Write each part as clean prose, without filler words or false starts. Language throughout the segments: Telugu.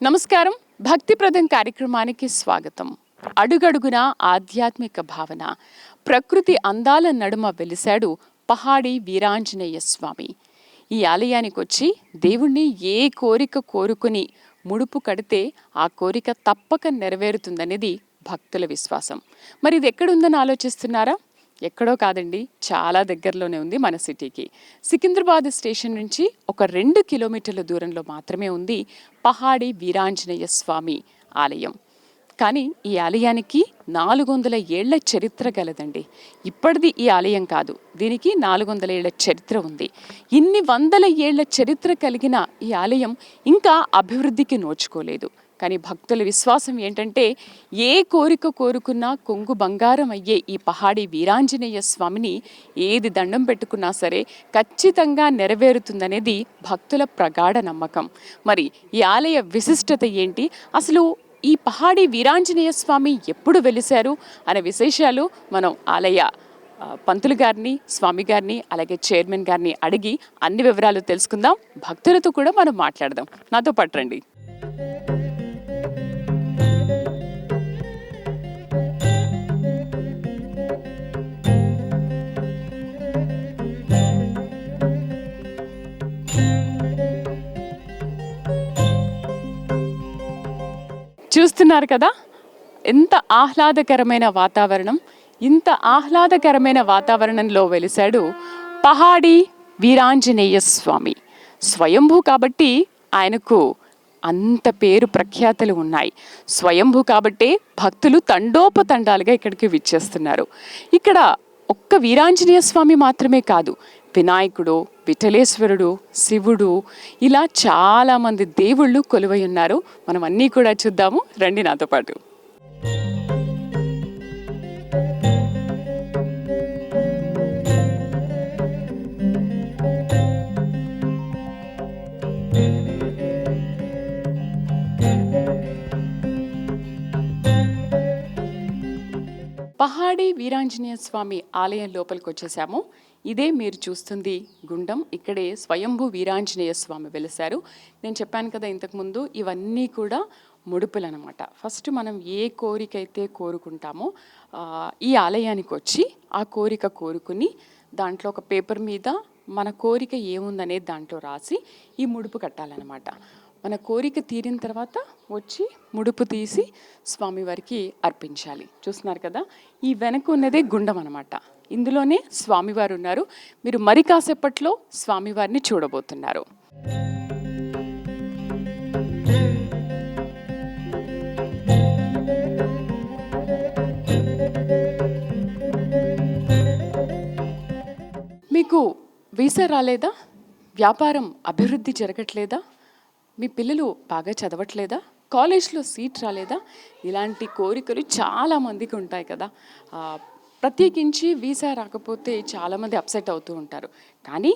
నమస్కారం. భక్తిప్రదం కార్యక్రమానికి స్వాగతం. అడుగడుగున ఆధ్యాత్మిక భావన, ప్రకృతి అందాల నడుమ వెలిశాడు పహాడి వీరాంజనేయ స్వామి. ఈ ఆలయానికి వచ్చి దేవుణ్ణి ఏ కోరిక కోరుకుని ముడుపు కడితే ఆ కోరిక తప్పక నెరవేరుతుందనేది భక్తుల విశ్వాసం. మరి ఇది ఎక్కడుందని ఆలోచిస్తున్నారా? ఎక్కడో కాదండి, చాలా దగ్గరలోనే ఉంది మన సిటీకి. సికింద్రాబాద్ స్టేషన్ నుంచి ఒక 2 కిలోమీటర్ల దూరంలో మాత్రమే ఉంది పహాడి వీరాంజనేయ స్వామి ఆలయం. కానీ ఈ ఆలయానికి 400 ఏళ్ల చరిత్ర గలదండి. ఇప్పటిది ఈ ఆలయం కాదు, దీనికి 400 ఏళ్ల చరిత్ర ఉంది. ఇన్ని వందల ఏళ్ల చరిత్ర కలిగిన ఈ ఆలయం ఇంకా అభివృద్ధికి నోచుకోలేదు. కానీ భక్తుల విశ్వాసం ఏంటంటే, ఏ కోరిక కోరుకున్నా కొంగు బంగారం అయ్యే ఈ పహాడి వీరాంజనేయ స్వామిని ఏది దండం పెట్టుకున్నా సరే ఖచ్చితంగా నెరవేరుతుందనేది భక్తుల ప్రగాఢ నమ్మకం. మరి ఈ ఆలయ విశిష్టత ఏంటి, అసలు ఈ పహాడి వీరాంజనేయ స్వామి ఎప్పుడు వెలిశారు అనే విశేషాలు మనం ఆలయ పంతులు గారిని, స్వామి గారిని, అలాగే చైర్మన్ గారిని అడిగి అన్ని వివరాలు తెలుసుకుందాం. భక్తులతో కూడా మనం మాట్లాడదాం. నాతో పట్టండి. చూస్తున్నారు కదా, ఎంత ఆహ్లాదకరమైన వాతావరణం. ఇంత ఆహ్లాదకరమైన వాతావరణంలో వెలిశాడు పహాడి వీరాంజనేయ స్వామి. స్వయంభూ కాబట్టి ఆయనకు అంత పేరు ప్రఖ్యాతలు ఉన్నాయి. స్వయంభూ కాబట్టే భక్తులు తండోపతండాలుగా ఇక్కడికి విచ్చేస్తున్నారు. ఇక్కడ ఒక్క వీరాంజనేయ స్వామి మాత్రమే కాదు, వినాయకుడు, విఠలేశ్వరుడు, శివుడు, ఇలా చాలామంది దేవుళ్ళు కొలువై ఉన్నారు. మనం అన్నీ కూడా చూద్దాము, రండి నాతో పాటు. పహాడి వీరాంజనేయ స్వామి ఆలయం లోపలికి వచ్చేసాము. ఇదే మీరు చూస్తుంది గుండం. ఇక్కడే స్వయంభూ వీరాంజనేయ స్వామి వెలిశారు. నేను చెప్పాను కదా ఇంతకుముందు, ఇవన్నీ కూడా ముడుపులు అనమాట. ఫస్ట్ మనం ఏ కోరిక అయితే కోరుకుంటామో ఈ ఆలయానికి వచ్చి ఆ కోరిక కోరుకుని దాంట్లో ఒక పేపర్ మీద మన కోరిక ఏముందనేది దాంట్లో రాసి ఈ ముడుపు కట్టాలన్నమాట. మన కోరిక తీరిన తర్వాత వచ్చి ముడుపు తీసి స్వామివారికి అర్పించాలి. చూస్తున్నారు కదా, ఈ వెనక ఉన్నదే గుండం అనమాట. ఇందులోనే స్వామివారు ఉన్నారు. మీరు మరి కాసేపట్లో స్వామివారిని చూడబోతున్నారు. మీకు వీసా రాలేదా? వ్యాపారం అభివృద్ధి జరగట్లేదా? మీ పిల్లలు బాగా చదవట్లేదా? కాలేజ్లో సీట్ రాలేదా? ఇలాంటి కోరికలు చాలామందికి ఉంటాయి కదా. ప్రత్యేకించి వీసా రాకపోతే చాలామంది అప్సెట్ అవుతూ ఉంటారు. కానీ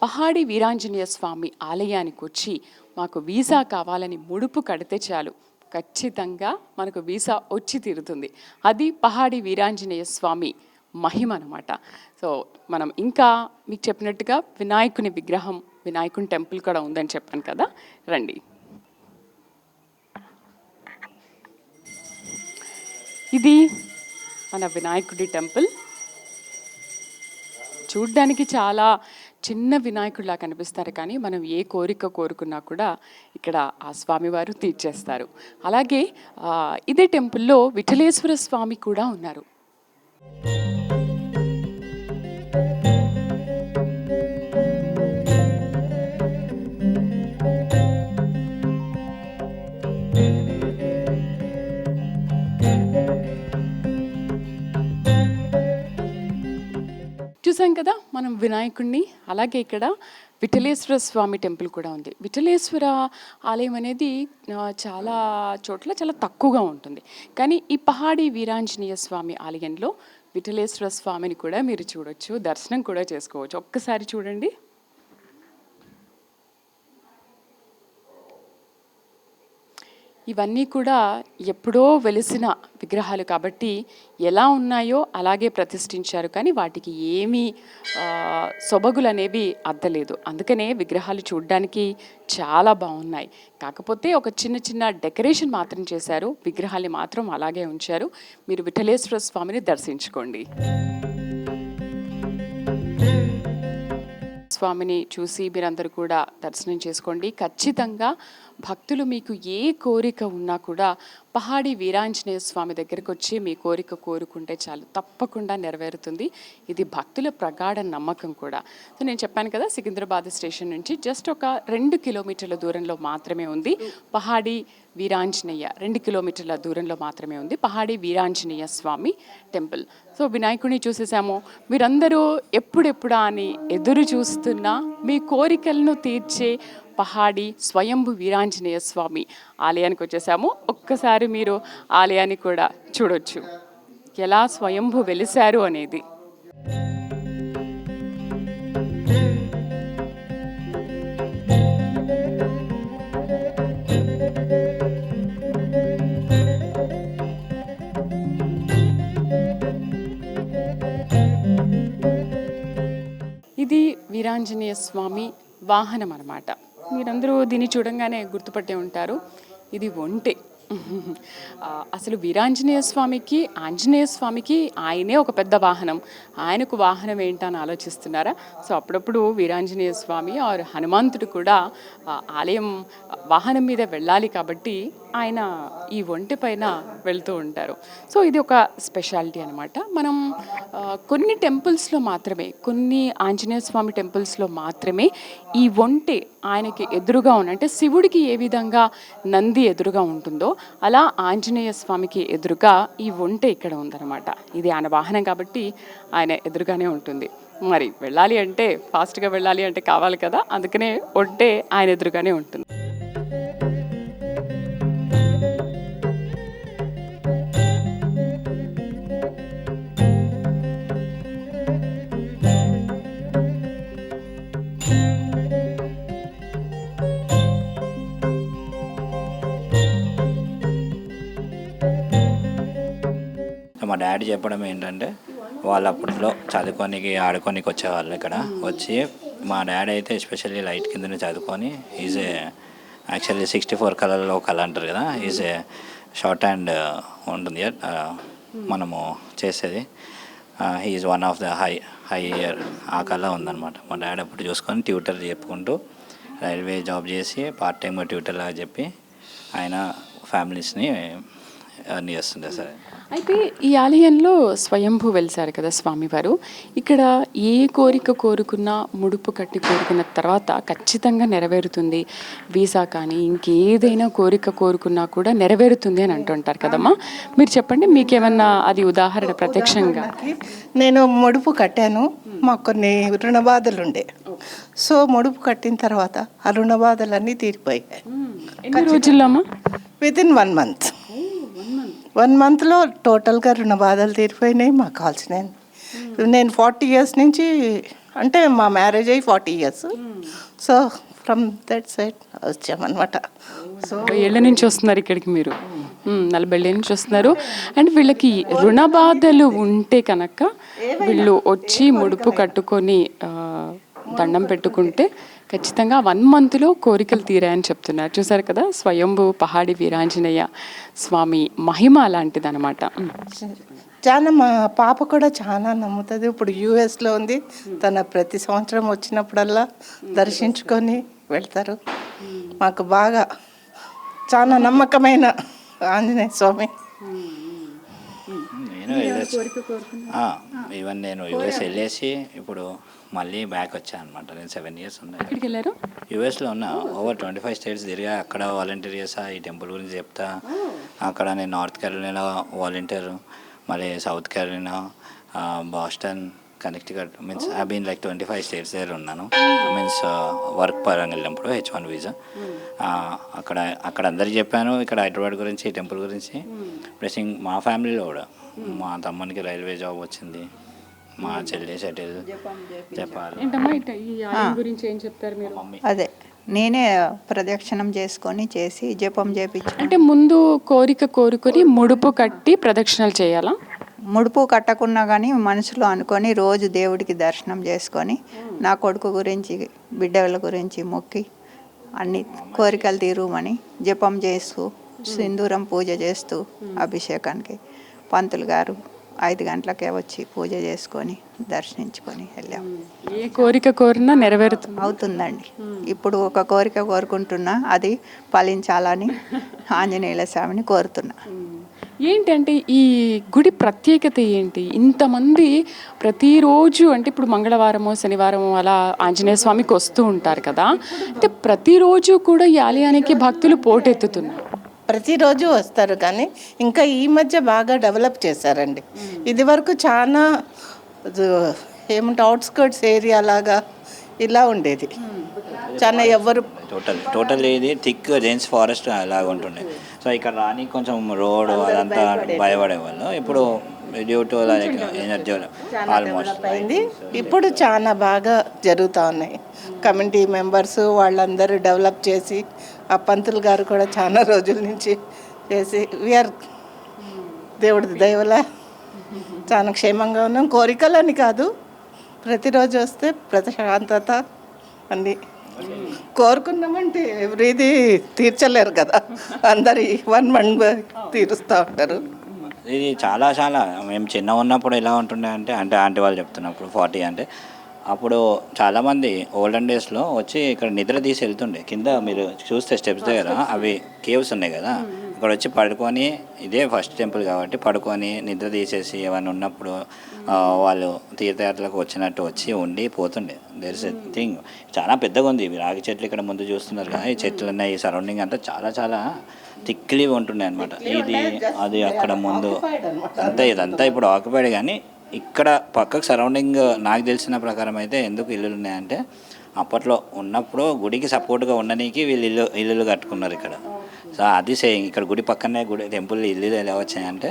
పహాడి వీరాంజనేయ స్వామి ఆలయానికి వచ్చి మాకు వీసా కావాలని ముడుపు కడితే చాలు, ఖచ్చితంగా మనకు వీసా వచ్చి తీరుతుంది. అది పహాడి వీరాంజనేయ స్వామి మహిమ అనమాట. సో మనం ఇంకా మీకు చెప్పినట్టుగా వినాయకుని విగ్రహం, వినాయకుని టెంపుల్ కూడా ఉందని చెప్పాను కదా, రండి. ఇది మన వినాయకుడి టెంపుల్. చూడ్డానికి చాలా చిన్న వినాయకుడిలా కనిపిస్తారు, కానీ మనం ఏ కోరిక కోరుకున్నా కూడా ఇక్కడ ఆ స్వామివారు తీర్చేస్తారు. అలాగే ఇదే టెంపుల్లో విఠలేశ్వర స్వామి కూడా ఉన్నారు. చూసాం కదా మనం వినాయకుడిని. అలాగే ఇక్కడ విఠలేశ్వర స్వామి టెంపుల్ కూడా ఉంది. విఠలేశ్వర ఆలయం అనేది చాలా చోట్ల చాలా తక్కువగా ఉంటుంది. కానీ ఈ పహాడి వీరాంజనేయ స్వామి ఆలయంలో విఠలేశ్వర స్వామిని కూడా మీరు చూడొచ్చు, దర్శనం కూడా చేసుకోవచ్చు. ఒక్కసారి చూడండి. ఈ ఇవన్నీ కూడా ఎప్పుడో వెలిసిన విగ్రహాలు కాబట్టి ఎలా ఉన్నాయో అలాగే ప్రతిష్ఠించారు, కానీ వాటికి ఏమీ సొబగులు అనేవి అద్దలేదు. అందుకనే విగ్రహాలు చూడడానికి చాలా బాగున్నాయి. కాకపోతే ఒక చిన్న చిన్న డెకరేషన్ మాత్రం చేశారు, విగ్రహాన్ని మాత్రం అలాగే ఉంచారు. మీరు విఠలేశ్వర స్వామిని దర్శించుకోండి. స్వామిని చూసి మీరందరూ కూడా దర్శనం చేసుకోండి. ఖచ్చితంగా భక్తులు మీకు ఏ కోరిక ఉన్నా కూడా పహాడి వీరాంజనేయ స్వామి దగ్గరికి వచ్చి మీ కోరిక కోరుకుంటే చాలు, తప్పకుండా నెరవేరుతుంది. ఇది భక్తుల ప్రగాఢ నమ్మకం కూడా. సో నేను చెప్పాను కదా, సికింద్రాబాద్ స్టేషన్ నుంచి జస్ట్ ఒక 2 కిలోమీటర్ల దూరంలో మాత్రమే ఉంది పహాడి వీరాంజనేయ. 2 కిలోమీటర్ల దూరంలో మాత్రమే ఉంది పహాడి వీరాంజనేయ స్వామి టెంపుల్. సో వినాయకుడిని చూసేసాము. మీరందరూ ఎప్పుడెప్పుడా అని ఎదురు చూస్తున్న మీ కోరికలను తీర్చే పహాడి స్వయంభు వీరాంజనేయ స్వామి ఆలయానికి వచ్చేసాము. ఒక్కసారి మీరు ఆలయాన్ని కూడా చూడొచ్చు, ఎలా స్వయంభు వెలిశారు అనేది. ఇది వీరాంజనేయ స్వామి వాహనం అన్నమాట. మీరందరూ దీన్ని చూడంగానే గుర్తుపట్టే ఉంటారు, ఇది ఒంటె. అసలు వీరాంజనేయ స్వామికి ఆంజనేయ స్వామికి ఆయనే ఒక పెద్ద వాహనం, ఆయనకు వాహనం ఏంటని ఆలోచిస్తున్నారా? సో అప్పుడప్పుడు వీరాంజనేయ స్వామి ఆర్ హనుమంతుడు కూడా ఆలయం వాహనం మీద వెళ్ళాలి కాబట్టి ఆయన ఈ ఒంటె పైన వెళ్తూ ఉంటారు. సో ఇది ఒక స్పెషాలిటీ అనమాట. మనం కొన్ని టెంపుల్స్లో మాత్రమే, కొన్ని ఆంజనేయ స్వామి టెంపుల్స్లో మాత్రమే ఈ ఒంటె ఆయనకి ఎదురుగా అంటే శివుడికి ఏ విధంగా నంది ఎదురుగా ఉంటుందో అలా ఆంజనేయ స్వామికి ఎదురుగా ఈ ఒంటె ఇక్కడ ఉందన్నమాట. ఇది ఆయన వాహనం కాబట్టి ఆయన ఎదురుగానే ఉంటుంది. మరి వెళ్ళాలి అంటే, ఫాస్ట్గా వెళ్ళాలి అంటే కావాలి కదా, అందుకనే ఒంటె ఆయన ఎదురుగానే ఉంటుంది. మా డాడీ చెప్పడం ఏంటంటే, వాళ్ళు అప్పట్లో చదువుకోనికి ఆడుకోనికి వచ్చేవాళ్ళు. ఇక్కడ వచ్చి మా డాడీ అయితే ఎస్పెషల్లీ లైట్ కిందనే చదువుకొని, ఈజ్ ఏ యాక్చువల్లీ 64 కలర్లో కళ అంటారు కదా, ఈజ్ ఏ షార్ట్ హ్యాండ్ ఉంటుంది మనము చేసేది. Is one of the high year ఆ కళ ఉందన్నమాట. మా డాడీ అప్పుడు చూసుకొని ట్యూటర్ చెప్పుకుంటూ రైల్వే జాబ్ చేసి పార్ట్ టైమ్గా ట్యూటర్ లాగా చెప్పి ఆయన ఫ్యామిలీస్ని అన్నీ చేస్తుండే. సరే, అయితే ఈ ఆలయంలో స్వయంభూ వెలిసారు కదా స్వామివారు. ఇక్కడ ఏ కోరిక కోరుకున్నా, ముడుపు కట్టి కోరుకున్న తర్వాత ఖచ్చితంగా నెరవేరుతుంది. వీసా కానీ ఇంకేదైనా కోరిక కోరుకున్నా కూడా నెరవేరుతుంది అని అంటుంటారు కదమ్మా. మీరు చెప్పండి, మీకేమన్నా అది ఉదాహరణ ప్రత్యక్షంగా? నేను ముడుపు కట్టాను, మాకు కొన్ని రుణ బాధలు ఉండే. సో ముడుపు కట్టిన తర్వాత ఆ రుణ బాధలన్నీ తీరిపోయాయి. ఎన్ని రోజుల్లో అమ్మా? Within 1 month. 1 మంత్లో టోటల్గా రుణ బాధలు తీరిపోయినాయి. మాకు కావాల్సినాయి. నేను 40 years నుంచి, అంటే మా మ్యారేజ్ అయ్యి 40 years. So from that side వచ్చామన్నమాట. సో ఏళ్ళ నుంచి వస్తున్నారు ఇక్కడికి మీరు, 40 ఏళ్ళ నుంచి వస్తున్నారు. అండ్ వీళ్ళకి రుణ బాధలు ఉంటే కనుక వీళ్ళు వచ్చి ముడుపు కట్టుకొని దండం పెట్టుకుంటే ఖచ్చితంగా 1 మంత్లో కోరికలు తీరాయని చెప్తున్నారు. చూసారు కదా, స్వయంభూ పహాడి వీరాంజనేయ స్వామి మహిమ అలాంటిదన్నమాట. చాలా మా పాప కూడా చాలా నమ్ముతుంది. ఇప్పుడు యూఎస్లో ఉంది. తన ప్రతి సంవత్సరం వచ్చినప్పుడల్లా దర్శించుకొని వెళ్తారు. మాకు బాగా చాలా నమ్మకమైన ఆంజనేయ స్వామి. ఈవెన్ నేను యూఎస్ వెళ్ళేసి ఇప్పుడు మళ్ళీ బ్యాక్ వచ్చాను అనమాట. నేను 7 years ఉన్నాయి. ఎక్కడికి వెళ్ళారు? యూఎస్లో ఉన్న ఓవర్ 25 states తిరిగా. అక్కడ వాలంటీర్ చేసా, ఈ టెంపుల్ గురించి చెప్తా. అక్కడ నేను నార్త్ కెరోలినా వాలంటీర్, మళ్ళీ South Carolina, Boston, Connecticut, means I been like 25 states దగ్గర ఉన్నాను. మీన్స్ వర్క్ పరంగా వెళ్ళినప్పుడు H1 వీసా. అక్కడ అందరికి చెప్పాను ఇక్కడ హైదరాబాద్ గురించి, ఈ టెంపుల్ గురించి. ప్లసింగ్ మా ఫ్యామిలీలో కూడా మా తమ్మునికి రైల్వే జాబ్ వచ్చింది, మా చెల్లి సెటిల్. చెప్పాలి ఏంటమ్మా ఈ ఆలయం గురించి ఏం చెప్తారు మీరు? మమ్మీ అదే నేనే ప్రదక్షిణం చేసుకొని చేసి జపం చేపించు. అంటే ముందు కోరిక కోరుకొని ముడుపు కట్టి ప్రదక్షిణలు చేయాలా? ముడుపు కట్టకున్నా కానీ మనసులో అనుకొని రోజు దేవుడికి దర్శనం చేసుకొని నా కొడుకు గురించి బిడ్డల గురించి మొక్కి అన్ని కోరికలు తీరుమని జపం చేస్తూ సింధూరం పూజ చేస్తూ అభిషేకానికి పంతులు గారు 5 గంటలకే వచ్చి పూజ చేసుకొని దర్శించుకొని వెళ్ళాం. ఏ కోరిక కోరినా నెరవేరుతుంది. అవుతుందండి. ఇప్పుడు ఒక కోరిక కోరుకుంటున్నా, అది ఫలించాలని ఆంజనేయుల స్వామిని కోరుతున్నా. ఏంటంటే ఈ గుడి ప్రత్యేకత ఏంటి? ఇంతమంది ప్రతిరోజు అంటే ఇప్పుడు మంగళవారమో శనివారమో అలా ఆంజనేయ స్వామికి వస్తూ ఉంటారు కదా, అంటే ప్రతిరోజు కూడా ఈ ఆలయానికి భక్తులు పోటెత్తుతున్నారు. ప్రతిరోజు వస్తారు, కానీ ఇంకా ఈ మధ్య బాగా డెవలప్ చేశారండి. ఇది వరకు చాలా ఏమంటే అవుట్స్కర్ట్స్ ఏరియా లాగా ఇలా ఉండేది. చాలా ఎవరు టోటల్ ఇది థిక్ డెన్స్ ఫారెస్ట్ అలాగ ఉంటుండే. సో ఇక్కడ రాని కొంచెం రోడ్ అదంతా భయపడేవాళ్ళు. ఇప్పుడు డ్యూ టు ఎనర్జీ ఆల్మోస్ట్ అయింది. ఇప్పుడు చాలా బాగా జరుగుతూ ఉన్నాయి. కమ్యూనిటీ మెంబర్స్ వాళ్ళందరూ డెవలప్ చేసి, ఆ పంతులు గారు కూడా చాలా రోజుల నుంచి చేసి వీఆర్ దేవుడి దయవల్ల చాలా క్షేమంగా ఉన్నాం. కోరికలని కాదు, ప్రతిరోజు వస్తే ప్రశాంతత అన్నీ కోరుకున్నామంటే ఎవరిది తీర్చలేరు కదా, అందరి 1 మంత్ తీరుస్తూ ఉంటారు. ఇది చాలా చాలా మేము చిన్న ఉన్నప్పుడు ఎలా ఉంటుండే అంటే ఆంటీ వాళ్ళు చెప్తున్నప్పుడు 40 అంటే అప్పుడు చాలామంది ఓల్డెన్ డేస్లో వచ్చి ఇక్కడ నిద్ర తీసి వెళ్తుండే. కింద మీరు చూస్తే స్టెప్స్ దగ్గర అవి కేవ్స్ ఉన్నాయి కదా, అక్కడ వచ్చి పడుకొని, ఇదే ఫస్ట్ టెంపుల్ కాబట్టి పడుకొని నిద్ర తీసేసి ఏమైనా ఉన్నప్పుడు వాళ్ళు తీర్థయాత్రలకు వచ్చినట్టు వచ్చి ఉండి పోతుండే. There is a thing. చాలా పెద్దగా ఉంది. ఇవి రాగి చెట్లు ఇక్కడ ముందు చూస్తున్నారు కదా, ఈ చెట్లు ఉన్నాయి, ఈ సరౌండింగ్ అంతా చాలా చాలా థిక్లీ ఉంటుండే అనమాట. ఇది అది అక్కడ ముందు అంతా ఇదంతా ఇప్పుడు ఆక్యుపైడ్, కానీ ఇక్కడ పక్కకు సరౌండింగ్ నాకు తెలిసిన ప్రకారం అయితే ఎందుకు ఇల్లులు ఉన్నాయంటే అప్పట్లో ఉన్నప్పుడు గుడికి సపోర్ట్గా ఉండడానికి వీళ్ళు ఇల్లులు కట్టుకున్నారు ఇక్కడ. సో అది సేయింగ్. ఇక్కడ గుడి పక్కనే గుడి టెంపుల్ ఇల్లులు ఎలా వచ్చాయంటే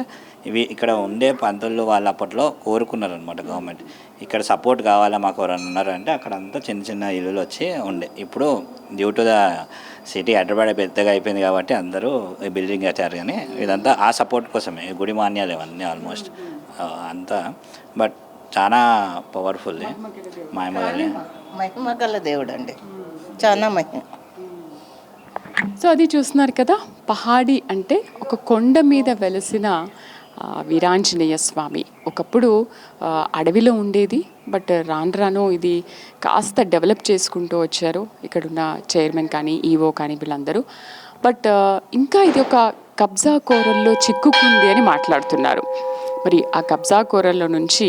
ఇవి ఇక్కడ ఉండే పంతులు వాళ్ళు అప్పట్లో కోరుకున్నారు అనమాట గవర్నమెంట్. ఇక్కడ సపోర్ట్ కావాలా మాకు ఎవరైనా ఉన్నారంటే అక్కడ అంతా చిన్న చిన్న ఇల్లులు వచ్చి ఉండే. ఇప్పుడు due to the city Hyderabad పెద్దగా అయిపోయింది కాబట్టి అందరూ బిల్డింగ్ కట్టారు, కానీ ఇదంతా ఆ సపోర్ట్ కోసమే. గుడి మాన్యాలు ఇవన్నీ ఆల్మోస్ట్ అంతా. బట్ చాలా పవర్ఫుల్ మహిమ గల దేవుడు అండి, చాలా మహిమ. సో అది చూస్తున్నారు కదా, పహాడి అంటే ఒక కొండ మీద వెలిసిన వీరాంజనేయ స్వామి. ఒకప్పుడు అడవిలో ఉండేది, బట్ రాను రాను ఇది కాస్త డెవలప్ చేసుకుంటూ వచ్చారు ఇక్కడున్న చైర్మన్ కానీ ఈవో కానీ వీళ్ళందరూ. బట్ ఇంకా ఇది ఒక కబ్జా కోరల్లో చిక్కుకుంది అని మాట్లాడుతున్నారు. మరి ఆ కబ్జా కోరల్లో నుంచి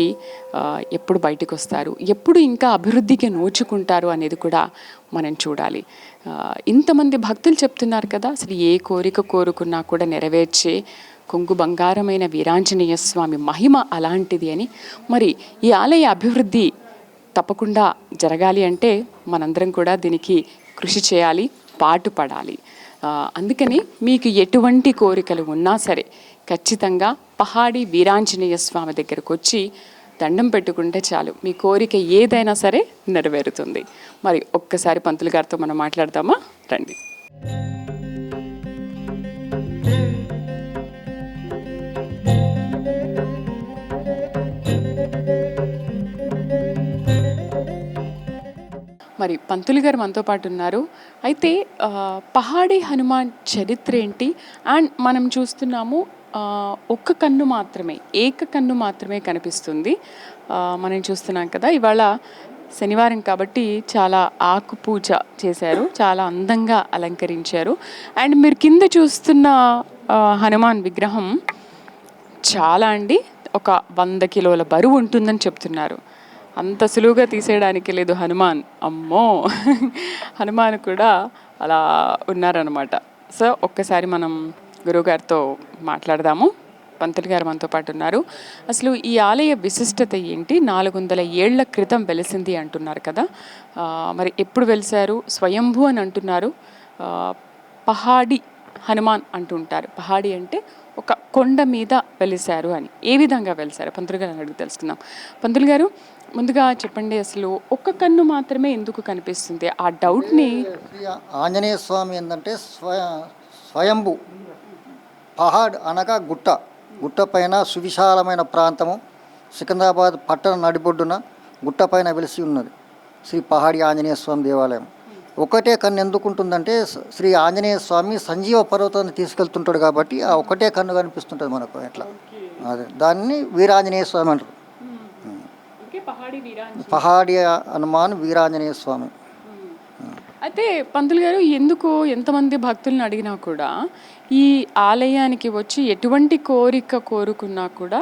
ఎప్పుడు బయటకు వస్తారు, ఎప్పుడు ఇంకా అభివృద్ధికి నోచుకుంటారు అనేది కూడా మనం చూడాలి. ఇంతమంది భక్తులు చెప్తున్నారు కదా, అసలు ఏ కోరిక కోరుకున్నా కూడా నెరవేర్చే కొంగు బంగారమైన వీరాంజనేయ స్వామి మహిమ అలాంటిది అని. మరి ఈ ఆలయ అభివృద్ధి తప్పకుండా జరగాలి అంటే మనందరం కూడా దీనికి కృషి చేయాలి, పాటుపడాలి. అందుకని మీకు ఎటువంటి కోరికలు ఉన్నా సరే ఖచ్చితంగా పహాడి వీరాంజనేయ స్వామి దగ్గరకు వచ్చి దండం పెట్టుకుంటే చాలు, మీ కోరిక ఏదైనా సరే నెరవేరుతుంది. మరి ఒక్కసారి పంతులు గారితో మనం మాట్లాడదామా? రండి. మరి పంతులు గారు మనతో పాటు ఉన్నారు. అయితే పహాడి హనుమాన్ చరిత్ర ఏంటి? అండ్ మనం చూస్తున్నాము ఒక్క కన్ను మాత్రమే, ఏక కన్ను మాత్రమే కనిపిస్తుంది. మనం చూస్తున్నాం కదా, ఇవాళ శనివారం కాబట్టి చాలా ఆకు పూజ చేశారు, చాలా అందంగా అలంకరించారు. అండ్ మీరు కింద చూస్తున్న హనుమాన్ విగ్రహం చాలా అండి, ఒక 100 కిలోల బరువు ఉంటుందని చెప్తున్నారు. అంత సులువుగా తీసేయడానికి లేదు హనుమాన్. అమ్మో, హనుమాన్ కూడా అలా ఉన్నారనమాట. సో ఒక్కసారి మనం గురువుగారితో మాట్లాడదాము. పంతులు గారు మనతో పాటు ఉన్నారు. అసలు ఈ ఆలయ విశిష్టత ఏంటి? 400 ఏళ్ల క్రితం వెలిసింది అంటున్నారు కదా, మరి ఎప్పుడు వెలిసారు? స్వయంభూ అని అంటున్నారు, పహాడి హనుమాన్ అంటుంటారు. పహాడి అంటే ఒక కొండ మీద వెలిసారు అని. ఏ విధంగా వెలిసారు పంతులు గారు అడిగి తెలుసుకుందాం. పంతులు గారు, ముందుగా చెప్పండి, అసలు ఒక్క కన్ను మాత్రమే ఎందుకు కనిపిస్తుంది? ఆ డౌట్ని. శ్రీ ఆంజనేయ స్వామి ఏంటంటే స్వయంభు పహాడ్ అనగా గుట్ట, గుట్ట పైన సువిశాలమైన ప్రాంతము, సికింద్రాబాద్ పట్టణ నడిబొడ్డున గుట్ట పైన వెలిసి ఉన్నది శ్రీ పహాడి ఆంజనేయ స్వామి దేవాలయం. ఒకటే కన్ను ఎందుకు ఉంటుందంటే శ్రీ ఆంజనేయ స్వామి సంజీవ పర్వతాన్ని తీసుకెళ్తుంటాడు కాబట్టి ఆ ఒకటే కన్ను కనిపిస్తుంటుంది మనకు. ఎట్లా అదే దాన్ని వీరాంజనేయ స్వామి అంటారు. పహాడి హనుమాన్ వీరాంజనేయ స్వామి. అయితే పంతులు గారు, ఎందుకు ఎంతమంది భక్తులను అడిగినా కూడా ఈ ఆలయానికి వచ్చి ఎటువంటి కోరిక కోరుకున్నా కూడా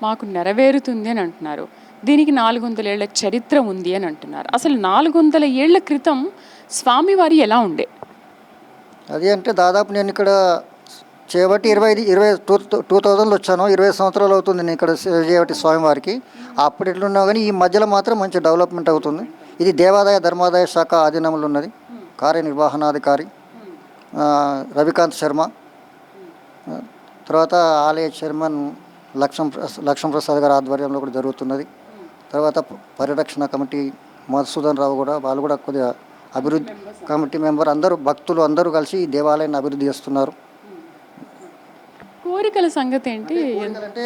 మాకు నెరవేరుతుంది అని అంటున్నారు. దీనికి 400 ఏళ్ల చరిత్ర ఉంది అని అంటున్నారు. అసలు 400 ఏళ్ల క్రితం స్వామివారి ఎలా ఉండే? అది అంటే దాదాపు నేను ఇక్కడ చేయబట్టి 2000లో వచ్చాను. 20 సంవత్సరాలు అవుతుంది నేను ఇక్కడ చేయబట్టి స్వామివారికి. అప్పుడు ఎట్లున్నా కానీ ఈ మధ్యలో మాత్రం మంచి డెవలప్మెంట్ అవుతుంది. ఇది దేవాదాయ ధర్మాదాయ శాఖ ఆధీనంలో ఉన్నది. కార్యనిర్వహణాధికారి రవికాంత్ శర్మ, తర్వాత ఆలయ చైర్మన్ లక్ష్మణ ప్రసాద్ గారి ఆధ్వర్యంలో కూడా జరుగుతున్నది. తర్వాత పరిరక్షణ కమిటీ మధుసూదన్ రావు కూడా, వాళ్ళు కూడా కొద్దిగా అభివృద్ధి కమిటీ మెంబర్, అందరూ భక్తులు అందరూ కలిసి ఈ దేవాలయాన్ని అభివృద్ధి చేస్తున్నారు. కోరికల సంగతి ఏంటి? అంటే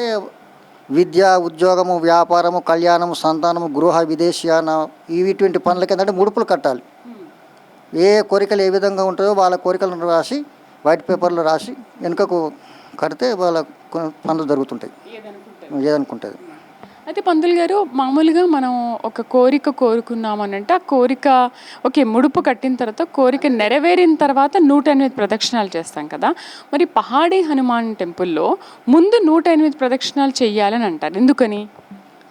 విద్య, ఉద్యోగము, వ్యాపారము, కళ్యాణము, సంతానము, గృహ విదేశీయాన ఇటువంటి పనులకి ఏంటంటే ముడుపులు కట్టాలి. ఏ కోరికలు ఏ విధంగా ఉంటాయో వాళ్ళ కోరికలను రాసి వైట్ పేపర్లో రాసి వెనుకకు కడితే వాళ్ళ పనులు జరుగుతుంటాయి ఏదనుకుంటుంది. అయితే పంతులు గారు, మామూలుగా మనం ఒక కోరిక కోరుకున్నామనంటే ఆ కోరిక ఓకే ముడుపు కట్టిన తర్వాత కోరిక నెరవేరిన తర్వాత 108 ప్రదక్షిణాలు చేస్తాం కదా. మరి పహాడీ హనుమాన్ టెంపుల్లో ముందు 108 ప్రదక్షిణాలు చెయ్యాలని అంటారు, ఎందుకని?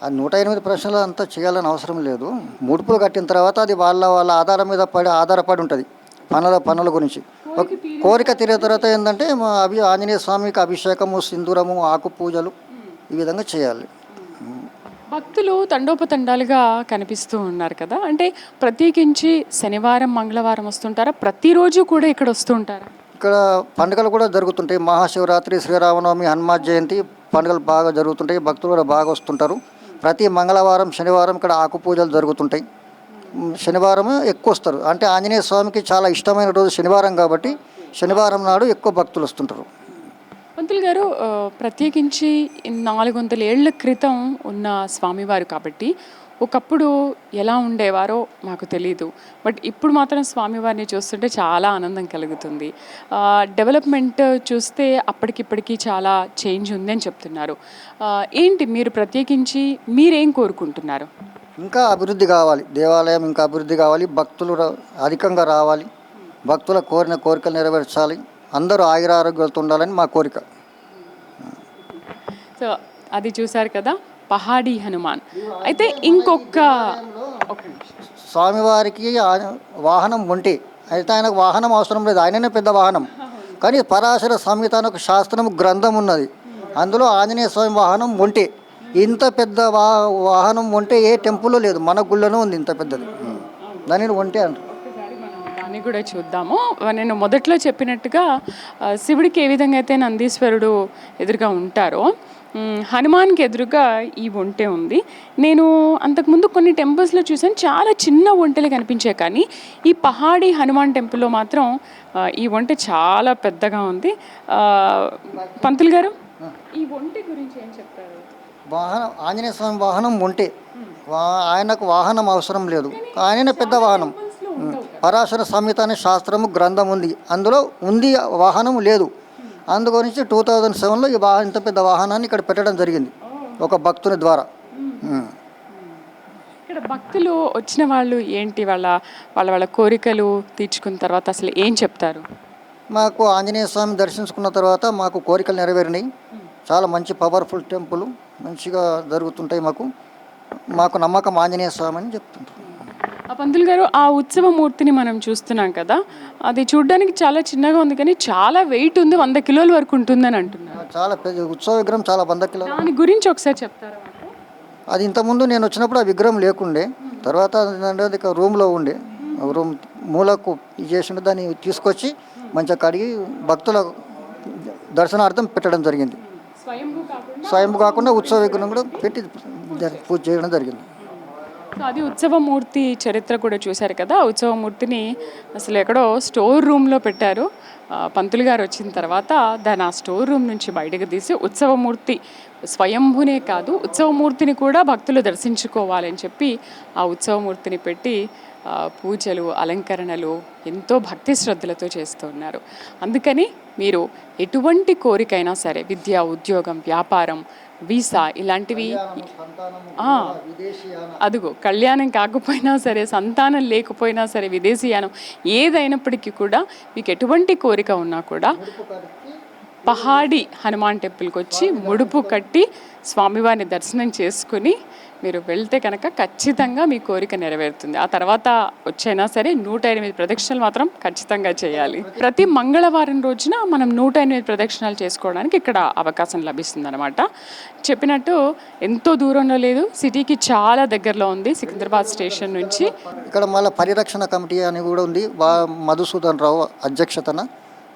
ఆ 108 ప్రశ్నలు అంతా చేయాలని అవసరం లేదు. ముడుపులు కట్టిన తర్వాత అది వాళ్ళ ఆధారం మీద ఆధారపడి ఉంటుంది పనుల గురించి. కోరిక తీరిన తర్వాత ఏంటంటే ఆంజనేయ స్వామికి అభిషేకము, సింధూరము, ఆకు పూజలు ఈ విధంగా చేయాలి. భక్తులు తండోపతండాలుగా కనిపిస్తూ ఉన్నారు కదా, అంటే ప్రత్యేకించి శనివారం మంగళవారం వస్తుంటారా? ప్రతిరోజు కూడా ఇక్కడ వస్తుంటారా? ఇక్కడ పండుగలు కూడా జరుగుతుంటాయి. మహాశివరాత్రి, శ్రీరామనవమి, హనుమాన్ జయంతి పండుగలు బాగా జరుగుతుంటాయి. భక్తులు కూడా బాగా వస్తుంటారు. ప్రతి మంగళవారం, శనివారం ఇక్కడ ఆకు పూజలు జరుగుతుంటాయి. శనివారం ఎక్కువ వస్తారు. అంటే ఆంజనేయ స్వామికి చాలా ఇష్టమైన రోజు శనివారం కాబట్టి శనివారం నాడు ఎక్కువ భక్తులు వస్తుంటారు. పంతులు గారు, ప్రత్యేకించి 400 ఏళ్ల క్రితం ఉన్న స్వామివారు కాబట్టి ఒకప్పుడు ఎలా ఉండేవారో మాకు తెలీదు. బట్ ఇప్పుడు మాత్రం స్వామివారిని చూస్తుంటే చాలా ఆనందం కలుగుతుంది. డెవలప్మెంట్ చూస్తే అప్పటికిప్పటికీ చాలా చేంజ్ ఉంది అని చెప్తున్నారు. ఏంటి మీరు ప్రత్యేకించి మీరేం కోరుకుంటున్నారు? ఇంకా అభివృద్ధి కావాలి, దేవాలయం ఇంకా అభివృద్ధి కావాలి, భక్తులు అధికంగా రావాలి, భక్తుల కోరిన కోరికలు నెరవేర్చాలి, అందరూ ఆయురారోగ్యాలతో ఉండాలని మా కోరిక. సో అది చూశారు కదా, పహాడీ హనుమాన్. అయితే ఇంకొక స్వామివారికి వాహనం ఒంటి, అయితే ఆయనకు వాహనం అవసరం లేదు, ఆయననే పెద్ద వాహనం. కానీ పరాశర సంహిత అనే ఒక శాస్త్రం గ్రంథం ఉన్నది, అందులో ఆంజనేయ స్వామి వాహనం ఒంటి. ఇంత పెద్ద వాహనం ఒంటే ఏ టెంపుల్లో లేదు, మన గుళ్ళోనే ఉంది ఇంత పెద్దది. దానిని ఒంటే అంటారు. దాన్ని కూడా చూద్దాము. నేను మొదట్లో చెప్పినట్టుగా శివుడికి ఏ విధంగా అయితే నందీశ్వరుడు ఎదురుగా ఉంటారో హనుమాన్కి ఎదురుగా ఈ ఒంటె ఉంది. నేను అంతకుముందు కొన్ని టెంపుల్స్లో చూసాను, చాలా చిన్న ఒంటెలు కనిపించాయి, కానీ ఈ పహాడీ హనుమాన్ టెంపుల్లో మాత్రం ఈ ఒంటె చాలా పెద్దగా ఉంది. పంతులు గారు, ఈ ఒంటె గురించి ఏం చెప్తారు? వాహనం ఆంజనేయ స్వామి వాహనం ఒంటే, ఆయనకు వాహనం అవసరం లేదు, ఆయననే పెద్ద వాహనం. పరాశర సంహిత అనే శాస్త్రము గ్రంథం ఉంది, అందులో ఉంది, వాహనం లేదు. అందుగురించి 2007లో ఇంత పెద్ద వాహనాన్ని ఇక్కడ పెట్టడం జరిగింది ఒక భక్తుని ద్వారా. ఇక్కడ భక్తులు వచ్చిన వాళ్ళు ఏంటి వాళ్ళ కోరికలు తీర్చుకున్న తర్వాత అసలు ఏం చెప్తారు? మాకు ఆంజనేయ స్వామి దర్శించుకున్న తర్వాత మాకు కోరికలు నెరవేరినాయి. చాలా మంచి పవర్ఫుల్ టెంపుల్, మంచిగా జరుగుతుంటాయి. మాకు నమ్మకం ఆంజనేయ స్వామి అని చెప్తుంటారు. పంతులు గారు, ఆ ఉత్సవమూర్తిని మనం చూస్తున్నాం కదా, అది చూడడానికి చాలా చిన్నగా ఉంది కానీ చాలా వెయిట్ ఉంది, 100 కిలోల వరకు ఉంటుందని అంటున్నారు. చాలా పెద్ద ఉత్సవ విగ్రహం, చాలా 100 కిలోలు. దాని గురించి ఒకసారి చెప్తారా? అది ఇంతకుముందు నేను వచ్చినప్పుడు ఆ విగ్రహం లేకుండే, తర్వాత అది రూమ్లో ఉండే, రూమ్ మూలకు చేసిండే, దాన్ని తీసుకొచ్చి మంచిగా కడిగి భక్తుల దర్శనార్థం పెట్టడం జరిగింది. స్వయంభూ కాకుండా ఉత్సవ విగ్రహం కూడా పెట్టి పూజ చేయడం జరిగింది. సో అది ఉత్సవమూర్తి చరిత్ర కూడా చూశారు కదా. ఆ ఉత్సవమూర్తిని అసలు ఎక్కడో స్టోర్ రూమ్లో పెట్టారు. పంతులు గారు వచ్చిన తర్వాత దాన్ని ఆ స్టోర్ రూమ్ నుంచి బయటకు తీసి ఉత్సవమూర్తి స్వయంభునే కాదు ఉత్సవమూర్తిని కూడా భక్తులు దర్శించుకోవాలని చెప్పి ఆ ఉత్సవమూర్తిని పెట్టి పూజలు అలంకరణలు ఎంతో భక్తి శ్రద్ధలతో చేస్తూ ఉన్నారు. అందుకని మీరు ఎటువంటి కోరికైనా సరే విద్య, ఉద్యోగం, వ్యాపారం, వీసా ఇలాంటివి అదిగో కళ్యాణం కాకపోయినా సరే, సంతానం లేకపోయినా సరే, విదేశీయానం ఏదైనప్పటికీ కూడా మీకు ఎటువంటి కోరిక ఉన్నా కూడా పహాడి హనుమాన్ టెంపుల్కి వచ్చి ముడుపు కట్టి స్వామివారిని దర్శనం చేసుకుని మీరు వెళ్తే కనుక ఖచ్చితంగా మీ కోరిక నెరవేరుతుంది. ఆ తర్వాత వచ్చైనా సరే 108 ప్రదక్షిణలు మాత్రం ఖచ్చితంగా చేయాలి. ప్రతి మంగళవారం రోజున మనం 108 ప్రదక్షిణాలు చేసుకోవడానికి ఇక్కడ అవకాశం లభిస్తుంది అనమాట. చెప్పినట్టు ఎంతో దూరంలో లేదు, సిటీకి చాలా దగ్గరలో ఉంది. సికింద్రాబాద్ స్టేషన్ నుంచి ఇక్కడ మళ్ళీ పరిరక్షణ కమిటీ అని కూడా ఉంది. మధుసూదన్ రావు అధ్యక్షతన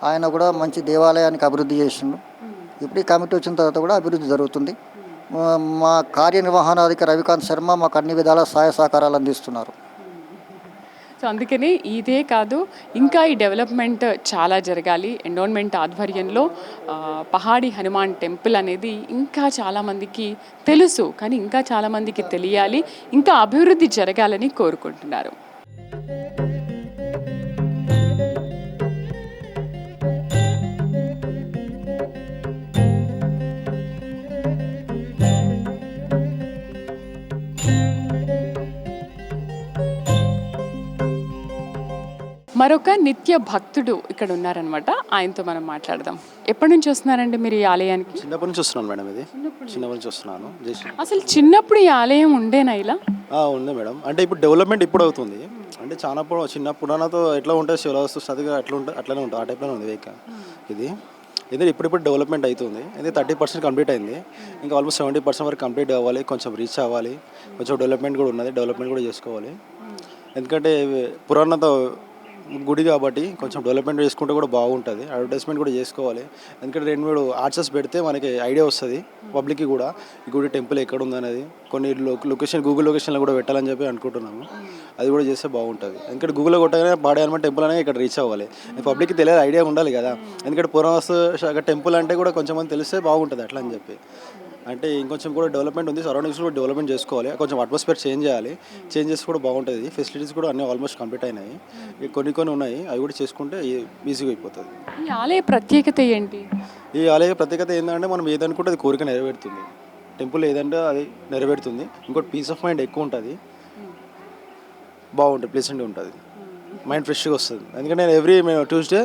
ఆయన కూడా మంచి దేవాలయానికి అభివృద్ధి చేసిండు. ఇప్పుడు ఈ కమిటీ వచ్చిన తర్వాత కూడా అభివృద్ధి జరుగుతుంది. మా కార్యనిర్వహణాధికారి రవికాంత్ శర్మ మాకు అన్ని విధాల సహాయ సహకారాలు అందిస్తున్నారు. సో అందుకని ఇదే కాదు, ఇంకా ఈ డెవలప్మెంట్ చాలా జరగాలి. ఎండోన్మెంట్ ఆధ్వర్యంలో పహాడి హనుమాన్ టెంపుల్ అనేది ఇంకా చాలామందికి తెలుసు, కానీ ఇంకా చాలామందికి తెలియాలి, ఇంకా అభివృద్ధి జరగాలని కోరుకుంటున్నారు. మరొక నిత్య భక్తుడు ఇక్కడ ఉన్నారనమాట, ఆయనతో మనం మాట్లాడదాం. ఎప్పటి నుంచి వస్తున్నారండి మీరు ఈ ఆలయానికి? చిన్నప్పటి నుంచి వస్తున్నాను మేడం. ఇది చిన్నప్పటి నుంచి వస్తున్నాను. అసలు చిన్నప్పుడు ఈ ఆలయం ఉండేనా ఇలా? ఉంది మేడం. అంటే ఇప్పుడు డెవలప్మెంట్ ఇప్పుడు అవుతుంది. అంటే చాలా చిన్నప్పుడుతో ఎట్లా ఉంటుంది శివరాస్తు సదిగా అట్లా ఉంటుంది, అట్లనే ఉంటుంది. ఆ టైప్లోనే ఉంది వేక ఇది. ఇది ఇప్పుడు డెవలప్మెంట్ అవుతుంది. ఇది 30% కంప్లీట్ అయింది. ఇంకా ఆల్మోస్ట్ 70% వరకు కంప్లీట్ అవ్వాలి. కొంచెం రీచ్ అవ్వాలి. కొంచెం డెవలప్మెంట్ కూడా ఉన్నది. డెవలప్మెంట్ కూడా చేసుకోవాలి. ఎందుకంటే పురాణతో గుడి కాబట్టి కొంచెం డెవలప్మెంట్ చేసుకుంటే కూడా బాగుంటుంది. అడ్వర్టైజ్మెంట్ కూడా చేసుకోవాలి. ఎందుకంటే 2-3 ఆర్చర్స్ పెడితే మనకి ఐడియా వస్తుంది పబ్లిక్కి కూడా ఈ గుడి టెంపుల్ ఎక్కడ ఉందనేది. కొన్ని లొకేషన్ గూగుల్ లొకేషన్లో కూడా పెట్టాలని చెప్పి అనుకుంటున్నాము. అది కూడా చేస్తే బాగుంటుంది. ఎందుకంటే గూగుల్లో కొట్టగానే పాడే హనుమాన్ టెంపుల్ అనేది ఇక్కడ రీచ్ అవ్వాలి. పబ్లిక్కి తెలియదు, ఐడియా ఉండాలి కదా. ఎందుకంటే పురావస్తు శాఖ టెంపుల్ అంటే కూడా కొంచెం మంది తెలిస్తే బాగుంటుంది అట్లా అని చెప్పి. అంటే ఇంకొంచెం కూడా డెవలప్మెంట్ ఉంది. సరౌండింగ్స్ కూడా డెవలప్మెంట్ చేసుకోవాలి. కొంచెం అట్మాస్ఫియర్ చేంజ్ చేయాలి. చేంజ్ చేసి కూడా బాగుంటుంది. ఫెసిలిటీస్ కూడా అన్నీ ఆల్మోస్ట్ కంప్లీట్ అయినాయి. కొన్ని ఉన్నాయి, అవి కూడా చేసుకుంటే ఈజీగా అయిపోతుంది. ఈ ఆలయ ప్రత్యేకత ఏంటి? ఈ ఆలయ ప్రత్యేకత ఏంటంటే మనం ఏదనుకుంటే అది కోరిక నెరవేరుతుంది. టెంపుల్ ఏదంటే అది నెరవేరుతుంది. ఇంకోటి పీస్ ఆఫ్ మైండ్ ఎక్కువ ఉంటుంది. బాగుంటుంది, ప్లెజెంట్గా ఉంటుంది. మైండ్ ఫ్రెష్గా వస్తుంది. ఎందుకంటే నేను ట్యూస్డే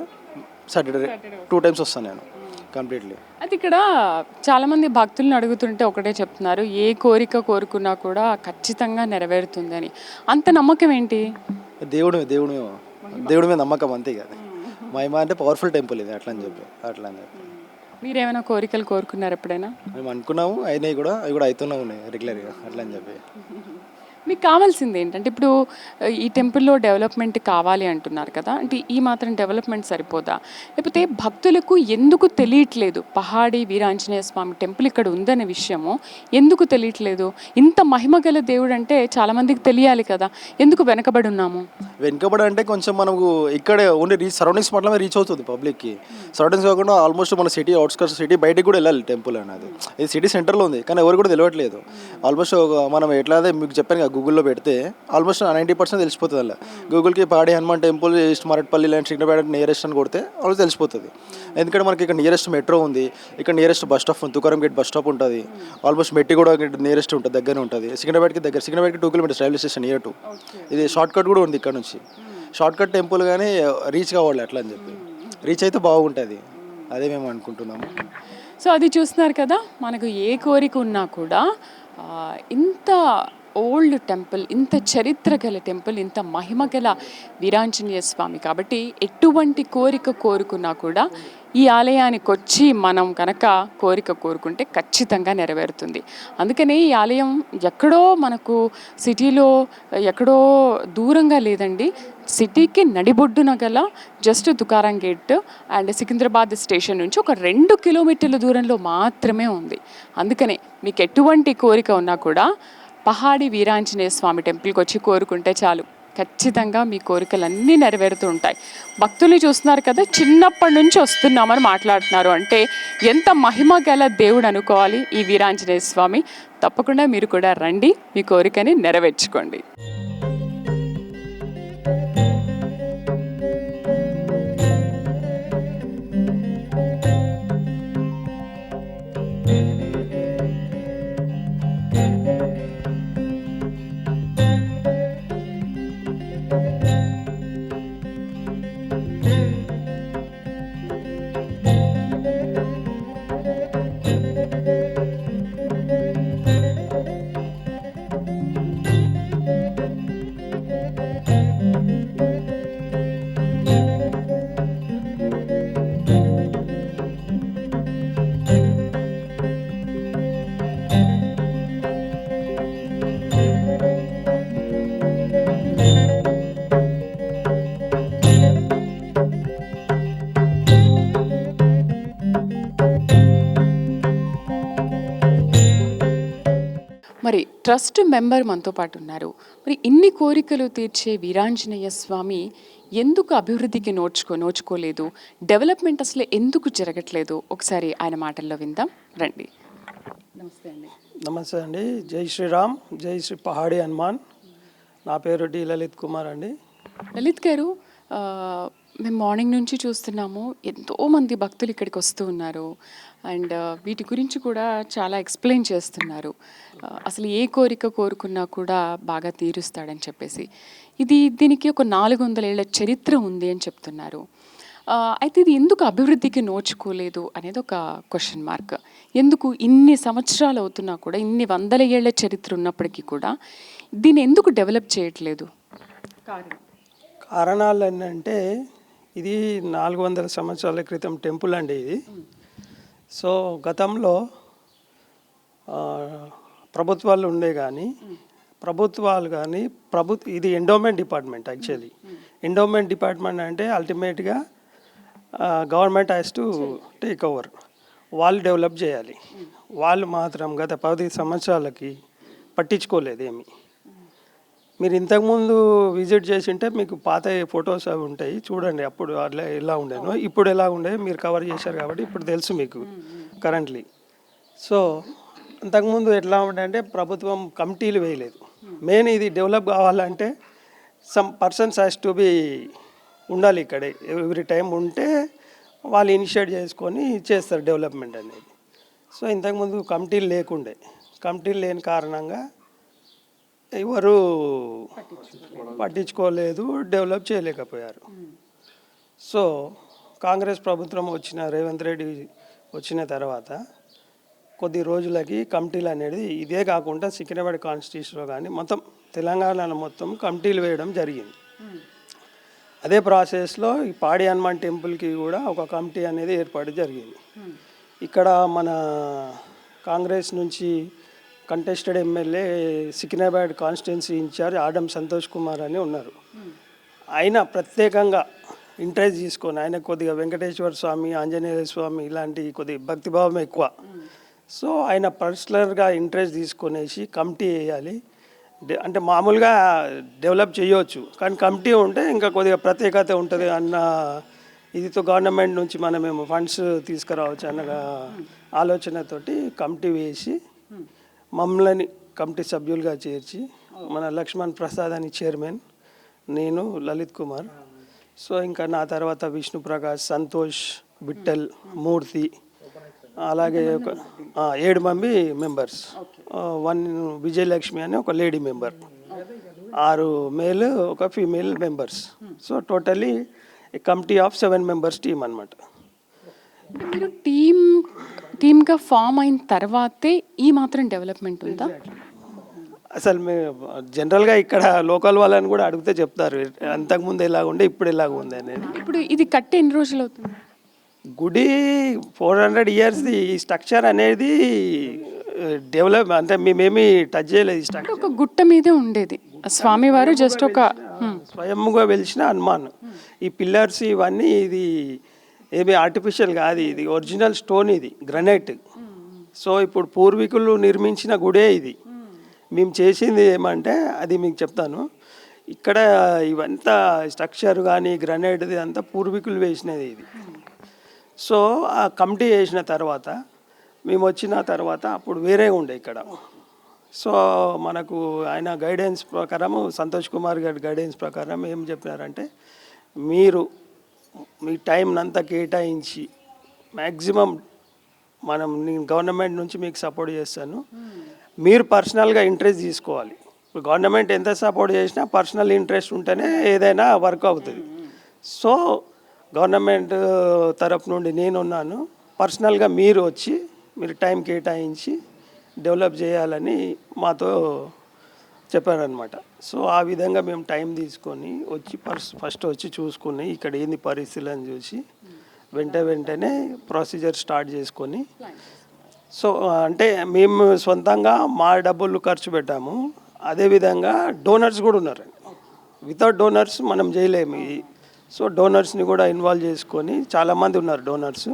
సాటర్డే 2 times వస్తాను నేను కంప్లీట్లీ. అది ఇక్కడ చాలామంది భక్తులను అడుగుతుంటే ఒకటే చెప్తున్నారు, ఏ కోరిక కోరుకున్నా కూడా ఖచ్చితంగా నెరవేరుతుందని. అంత నమ్మకం ఏంటి? దేవుడి మీద నమ్మకం అంతే కదా. మహిమ అంటే పవర్ఫుల్ టెంపుల్ ఇది అట్లా అని చెప్పి. మీరేమైనా కోరికలు కోరుకున్నారు ఎప్పుడైనా? మేము అనుకున్నాము, అయినాయి కూడా, అవి కూడా అవుతూనే ఉన్నాయి రెగ్యులర్గా అట్లా అని చెప్పి. మీకు కావాల్సింది ఏంటంటే ఇప్పుడు ఈ టెంపుల్లో డెవలప్మెంట్ కావాలి అంటున్నారు కదా, అంటే ఈ మాత్రం డెవలప్మెంట్ సరిపోదా? లేకపోతే భక్తులకు ఎందుకు తెలియట్లేదు పహాడి వీరాంజనేయ స్వామి టెంపుల్ ఇక్కడ ఉందనే విషయము ఎందుకు తెలియట్లేదు? ఇంత మహిమగల దేవుడు అంటే చాలామందికి తెలియాలి కదా, ఎందుకు వెనకబడి ఉన్నాము? వెనకబడి అంటే కొంచెం మనకు ఇక్కడే ఓన్లీ సరౌండింగ్స్ మాత్రమే రీచ్ అవుతుంది పబ్లిక్కి. సరౌండింగ్స్ కాకుండా ఆల్మోస్ట్ మన సిటీ అవుట్స్కట్స్, సిటీ బయటకు కూడా వెళ్ళాలి టెంపుల్ అనేది. ఇది సిటీ సెంటర్లో ఉంది, కానీ ఎవరు కూడా తెలియట్లేదు. ఆల్మోస్ట్ మనం ఎట్లా మీకు చెప్పాను కదా, గూగుల్లో పెడితే ఆల్మోస్ట్ 90% తెలిసిపోతుంది. అలా గూగుల్కి పాడి Hanuman temple east Marredpally land Signapeta nearest అని కొడితే వాళ్ళు తెలిసిపోతుంది. ఎందుకంటే మనకి ఇక్కడ నియరెస్ట్ మెట్రో ఉంది, ఇక్కడ నియరెస్ట్ బస్ స్టాప్ ఉంది, తుకారం గేట్ బస్ స్టాప్ ఉంటుంది. ఆల్మోస్ట్ మెట్టి కూడా నియరెస్ట్ ఉంటుంది, దగ్గర ఉంటుంది. సిగ్నపేటకి 2 kilometers railway station near to. ఇది షార్ట్ కట్ కూడా ఉంది ఇక్కడ నుంచి. షార్ట్ కట్ టెంపుల్ కానీ రీచ్ కావాలి అట్లా అని చెప్పి. రీచ్ అయితే బాగుంటుంది, అదే మేము అనుకుంటున్నాము. సో అది చూస్తున్నారు కదా, మనకు ఏ కోరిక ఉన్నా కూడా ఇంత ఓల్డ్ టెంపుల్, ఇంత చరిత్ర గల టెంపుల్, ఇంత మహిమ గల వీరాంజనేయ స్వామి కాబట్టి ఎటువంటి కోరిక కోరుకున్నా కూడా ఈ ఆలయానికి వచ్చి మనం కనుక కోరిక కోరుకుంటే ఖచ్చితంగా నెరవేరుతుంది. అందుకనే ఈ ఆలయం ఎక్కడో మనకు సిటీలో ఎక్కడో దూరంగా లేదండి. సిటీకి నడిబొడ్డున గల just Tukaram gate and Secunderabad station నుంచి ఒక 2 kilometers దూరంలో మాత్రమే ఉంది. అందుకనే మీకు ఎటువంటి కోరిక ఉన్నా కూడా పహాడి వీరాంజనేయ స్వామి టెంపుల్కి వచ్చి కోరుకుంటే చాలు, ఖచ్చితంగా మీ కోరికలన్నీ నెరవేరుతూ ఉంటాయి. భక్తుల్ని చూస్తున్నారు కదా, చిన్నప్పటి నుంచి వస్తున్నామని మాట్లాడుతున్నారు అంటే ఎంత మహిమ గల దేవుడు అనుకోవాలి ఈ వీరాంజనేయ స్వామి. తప్పకుండా మీరు కూడా రండి, మీ కోరికని నెరవేర్చుకోండి. మరి ట్రస్ట్ మెంబర్ మనతో పాటు ఉన్నారు. మరి ఇన్ని కోరికలు తీర్చే వీరాంజనేయ స్వామి ఎందుకు అభివృద్ధికి నోచుకోలేదు, డెవలప్మెంట్ అసలు ఎందుకు జరగట్లేదు, ఒకసారి ఆయన మాటల్లో విందాం రండి. నమస్తే అండి. నమస్తే అండి. జై శ్రీరామ్, జై శ్రీ పహాడి హనుమాన్. నా పేరు డి లలిత్ కుమార్ అండి. లలిత్ గారు, మేము మార్నింగ్ నుంచి చూస్తున్నాము, ఎంతోమంది భక్తులు ఇక్కడికి వస్తూ ఉన్నారు అండ్ వీటి గురించి కూడా చాలా ఎక్స్ప్లెయిన్ చేస్తున్నారు. అసలు ఏ కోరిక కోరుకున్నా కూడా బాగా తీరుస్తాడని చెప్పేసి. దీనికి ఒక 400 ఏళ్ల చరిత్ర ఉంది అని చెప్తున్నారు. అయితే ఇది ఎందుకు అభివృద్ధికి నోచుకోలేదు అనేది ఒక క్వశ్చన్ మార్క్. ఎందుకు ఇన్ని సంవత్సరాలు అవుతున్నా కూడా, ఇన్ని 100 ఏళ్ల చరిత్ర ఉన్నప్పటికీ కూడా దీన్ని ఎందుకు డెవలప్ చేయట్లేదు? కారణాలు ఏంటంటే, ఇది 400 సంవత్సరాల క్రితం టెంపుల్ అండి ఇది. సో గతంలో ప్రభుత్వాలు ఉండే కానీ ఇది endowment department. Actually endowment department అంటే అల్టిమేట్గా government has to take over, వాళ్ళు డెవలప్ చేయాలి. వాళ్ళు మాత్రం గత 10 సంవత్సరాలకి పట్టించుకోలేదు ఏమి. మీరు ఇంతకుముందు విజిట్ చేసి ఉంటే మీకు పాత ఫొటోస్ అవి ఉంటాయి, చూడండి. అప్పుడు అట్లా ఎలా ఉండేనో, ఇప్పుడు ఎలా ఉండేది మీరు కవర్ చేశారు కాబట్టి ఇప్పుడు తెలుసు మీకు కరెంట్లీ. సో అంతకుముందు ఎట్లా ఉండే అంటే ప్రభుత్వం కమిటీలు వేయలేదు. మెయిన్ ఇది డెవలప్ కావాలంటే some persons has to be ఉండాలి ఇక్కడే. ఎవ్రీ టైం ఉంటే వాళ్ళు ఇనిషియేట్ చేసుకొని చేస్తారు డెవలప్మెంట్ అనేది. సో ఇంతకుముందు కమిటీలు లేని కారణంగా ఎవరు పట్టించుకోలేదు, డెవలప్ చేయలేకపోయారు. సో కాంగ్రెస్ ప్రభుత్వం రేవంత్ రెడ్డి వచ్చిన తర్వాత కొద్ది రోజులకి కమిటీలు అనేది, ఇదే కాకుండా సికింద్రాబాద్ కాన్స్టిట్యూషన్లో కానీ మొత్తం తెలంగాణలో మొత్తం కమిటీలు వేయడం జరిగింది. అదే ప్రాసెస్లో ఈ పాడి హనుమాన్ టెంపుల్కి కూడా ఒక కమిటీ అనేది ఏర్పాటు జరిగింది. ఇక్కడ మన కాంగ్రెస్ నుంచి contested MLA Secunderabad constituency incharge Adam Santosh Kumar అని ఉన్నారు. ఆయన ప్రత్యేకంగా ఇంట్రెస్ట్ తీసుకొని, ఆయన కొద్దిగా వెంకటేశ్వర స్వామి, ఆంజనేయ స్వామి ఇలాంటి కొద్దిగా భక్తిభావం ఎక్కువ. సో ఆయన పర్సనల్గా ఇంట్రెస్ట్ తీసుకొనేసి కమిటీ వేయాలి. అంటే మామూలుగా డెవలప్ చేయవచ్చు, కానీ కమిటీ ఉంటే ఇంకా కొద్దిగా ప్రత్యేకత ఉంటుంది అన్న ఇదితో గవర్నమెంట్ నుంచి మనమేమో ఫండ్స్ తీసుకురావచ్చు అన్న ఆలోచనతోటి కమిటీ వేసి మమ్మల్ని కమిటీ సభ్యులుగా చేర్చి, మన లక్ష్మణ్ ప్రసాద్ అని చైర్మన్, నేను లలిత్ కుమార్, సో ఇంకా నా తర్వాత విష్ణు ప్రకాష్, సంతోష్, బిట్టల్, మూర్తి, అలాగే ఒక 7 మంది మెంబర్స్, 1 విజయలక్ష్మి అని ఒక లేడీ మెంబర్, 6 మేల్ ఒక female members. So totally committee of 7 members team అనమాట. మీరు టీమ్గా ఫామ్ అయిన తర్వాతే ఈ మాత్రం డెవలప్మెంట్ ఉందా? అసలు మేము జనరల్గా ఇక్కడ లోకల్ వాళ్ళని కూడా అడిగితే చెప్తారు అంతకుముందు ఎలాగ ఉండే ఇప్పుడు ఎలాగ ఉంది అనేది. ఇప్పుడు ఇది కట్టి ఎన్ని రోజులు అవుతుంది? గుడి 400 years ఈ స్ట్రక్చర్ అనేది డెవలప్, అంటే మేమేమి టచ్ చేయలేదు. ఈ స్ట్రక్చర్ ఒక గుట్ట మీదే ఉండేది స్వామివారు, జస్ట్ ఒక స్వయంగా వెలిసిన హనుమాన్. ఈ పిల్లర్స్ ఇవన్నీ ఇది ఏమి ఆర్టిఫిషియల్ కాదు, ఇది ఒరిజినల్ స్టోన్, ఇది గ్రనైట్. సో ఇప్పుడు పూర్వీకులు నిర్మించిన గుడే ఇది. మేము చేసింది ఏమంటే అది మీకు చెప్తాను. ఇక్కడ ఇవంతా స్ట్రక్చర్ కానీ గ్రనేడ్ది అంతా పూర్వీకులు వేసినది ఇది. సో ఆ కమిటీ వేసిన తర్వాత మేము వచ్చిన తర్వాత అప్పుడు వేరే ఉండే ఇక్కడ. సో మనకు ఆయన గైడెన్స్ ప్రకారం, సంతోష్ కుమార్ గారి గైడెన్స్ ప్రకారం ఏం చెప్పినారంటే, మీరు మీ టైం అంతా కేటాయించి మ్యాక్సిమం నేను గవర్నమెంట్ నుంచి మీకు సపోర్ట్ చేస్తాను, మీరు పర్సనల్గా ఇంట్రెస్ట్ తీసుకోవాలి. ఇప్పుడు గవర్నమెంట్ ఎంత సపోర్ట్ చేసినా పర్సనల్ ఇంట్రెస్ట్ ఉంటేనే ఏదైనా వర్క్ అవుతుంది. సో గవర్నమెంట్ తరపు నుండి నేనున్నాను, పర్సనల్గా మీరు వచ్చి మీరు టైం కేటాయించి డెవలప్ చేయాలని మాతో చెప్పారనమాట. సో ఆ విధంగా మేము టైం తీసుకొని వచ్చి ఫస్ట్ వచ్చి చూసుకుని ఇక్కడ ఏంది పరిస్థితులు అని చూసి వెంటనే ప్రొసీజర్ స్టార్ట్ చేసుకొని, సో అంటే మేము సొంతంగా మా డబ్బులు ఖర్చు పెట్టాము. అదేవిధంగా డోనర్స్ కూడా ఉన్నారండి. వితౌట్ డోనర్స్ మనం చేయలేము. సో డోనర్స్ని కూడా ఇన్వాల్వ్ చేసుకొని, చాలామంది ఉన్నారు డోనర్స్,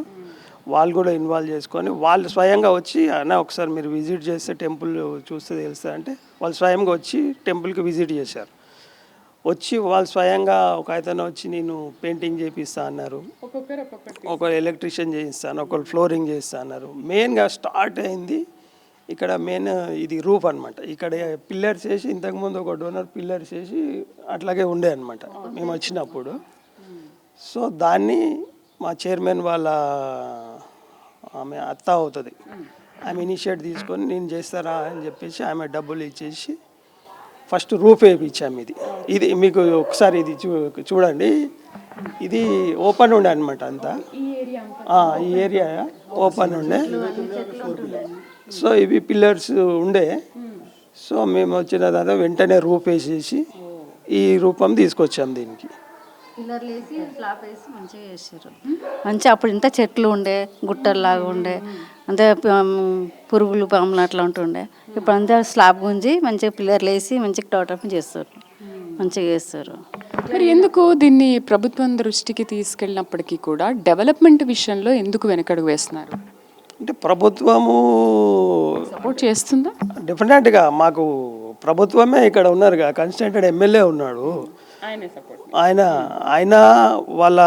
వాళ్ళు కూడా ఇన్వాల్వ్ చేసుకొని వాళ్ళు స్వయంగా వచ్చి అన్న ఒకసారి మీరు విజిట్ చేస్తే టెంపుల్ చూస్తే తెలుస్తుంది అంటే వాళ్ళు స్వయంగా వచ్చి టెంపుల్కి విజిట్ చేశారు. వచ్చి వాళ్ళు స్వయంగా ఒక అతను వచ్చి నేను పెయింటింగ్ చేపిస్తా అన్నారు, ఒకరు ఎలక్ట్రీషియన్ చేయిస్తాను, ఒకరు ఫ్లోరింగ్ చేస్తా అన్నారు. మెయిన్గా స్టార్ట్ అయింది ఇక్కడ మెయిన్ ఇది రూఫ్ అనమాట. ఇక్కడ పిల్లర్స్ వేసి, ఇంతకుముందు ఒక డోనర్ పిల్లర్స్ వేసి అట్లాగే ఉండే అనమాట మేము వచ్చినప్పుడు. సో దాన్ని మా చైర్మన్ వాళ్ళ ఆమె అత్త అవుతుంది, ఆమె ఇనిషియేట్ తీసుకొని నేను చేస్తారా అని చెప్పేసి ఆమె డబ్బులు ఇచ్చేసి ఫస్ట్ రూఫ్ వేయించాము. ఇది మీకు ఒకసారి ఇది చూడండి. ఇది ఓపెన్ ఉండే అనమాట అంతా, ఈ ఏరియా ఓపెన్ ఉండే. సో ఇవి పిల్లర్స్ ఉండే. సో మేము వచ్చిన తర్వాత వెంటనే రూఫ్ వేసేసి ఈ రూపం తీసుకొచ్చాము దీనికి. పిల్లర్లు వేసి స్లాబ్ వేసి మంచిగా చేసారు. మంచిగా అప్పుడు ఇంత చెట్లు ఉండే, గుట్టల్లాగా ఉండే, అంతే పురుగులు పాములు అట్లా ఉంటుండే. ఇప్పుడు అంతా స్లాబ్ గుంజి మంచిగా పిల్లర్లు వేసి మంచిగా డెవలప్ చేస్తారు, మంచిగా చేస్తారు. మరి ఎందుకు దీన్ని ప్రభుత్వం దృష్టికి తీసుకెళ్ళినప్పటికీ కూడా డెవలప్మెంట్ విషయంలో ఎందుకు వెనకడుగు వేస్తున్నారు? అంటే ప్రభుత్వము సపోర్ట్ చేస్తుందా? డెఫినెట్గా మాకు ప్రభుత్వమే ఇక్కడ ఉన్నారుగా, కన్స్టిట్యూటెడ్ ఎమ్మెల్యే ఉన్నాడు, ఆయన వాళ్ళ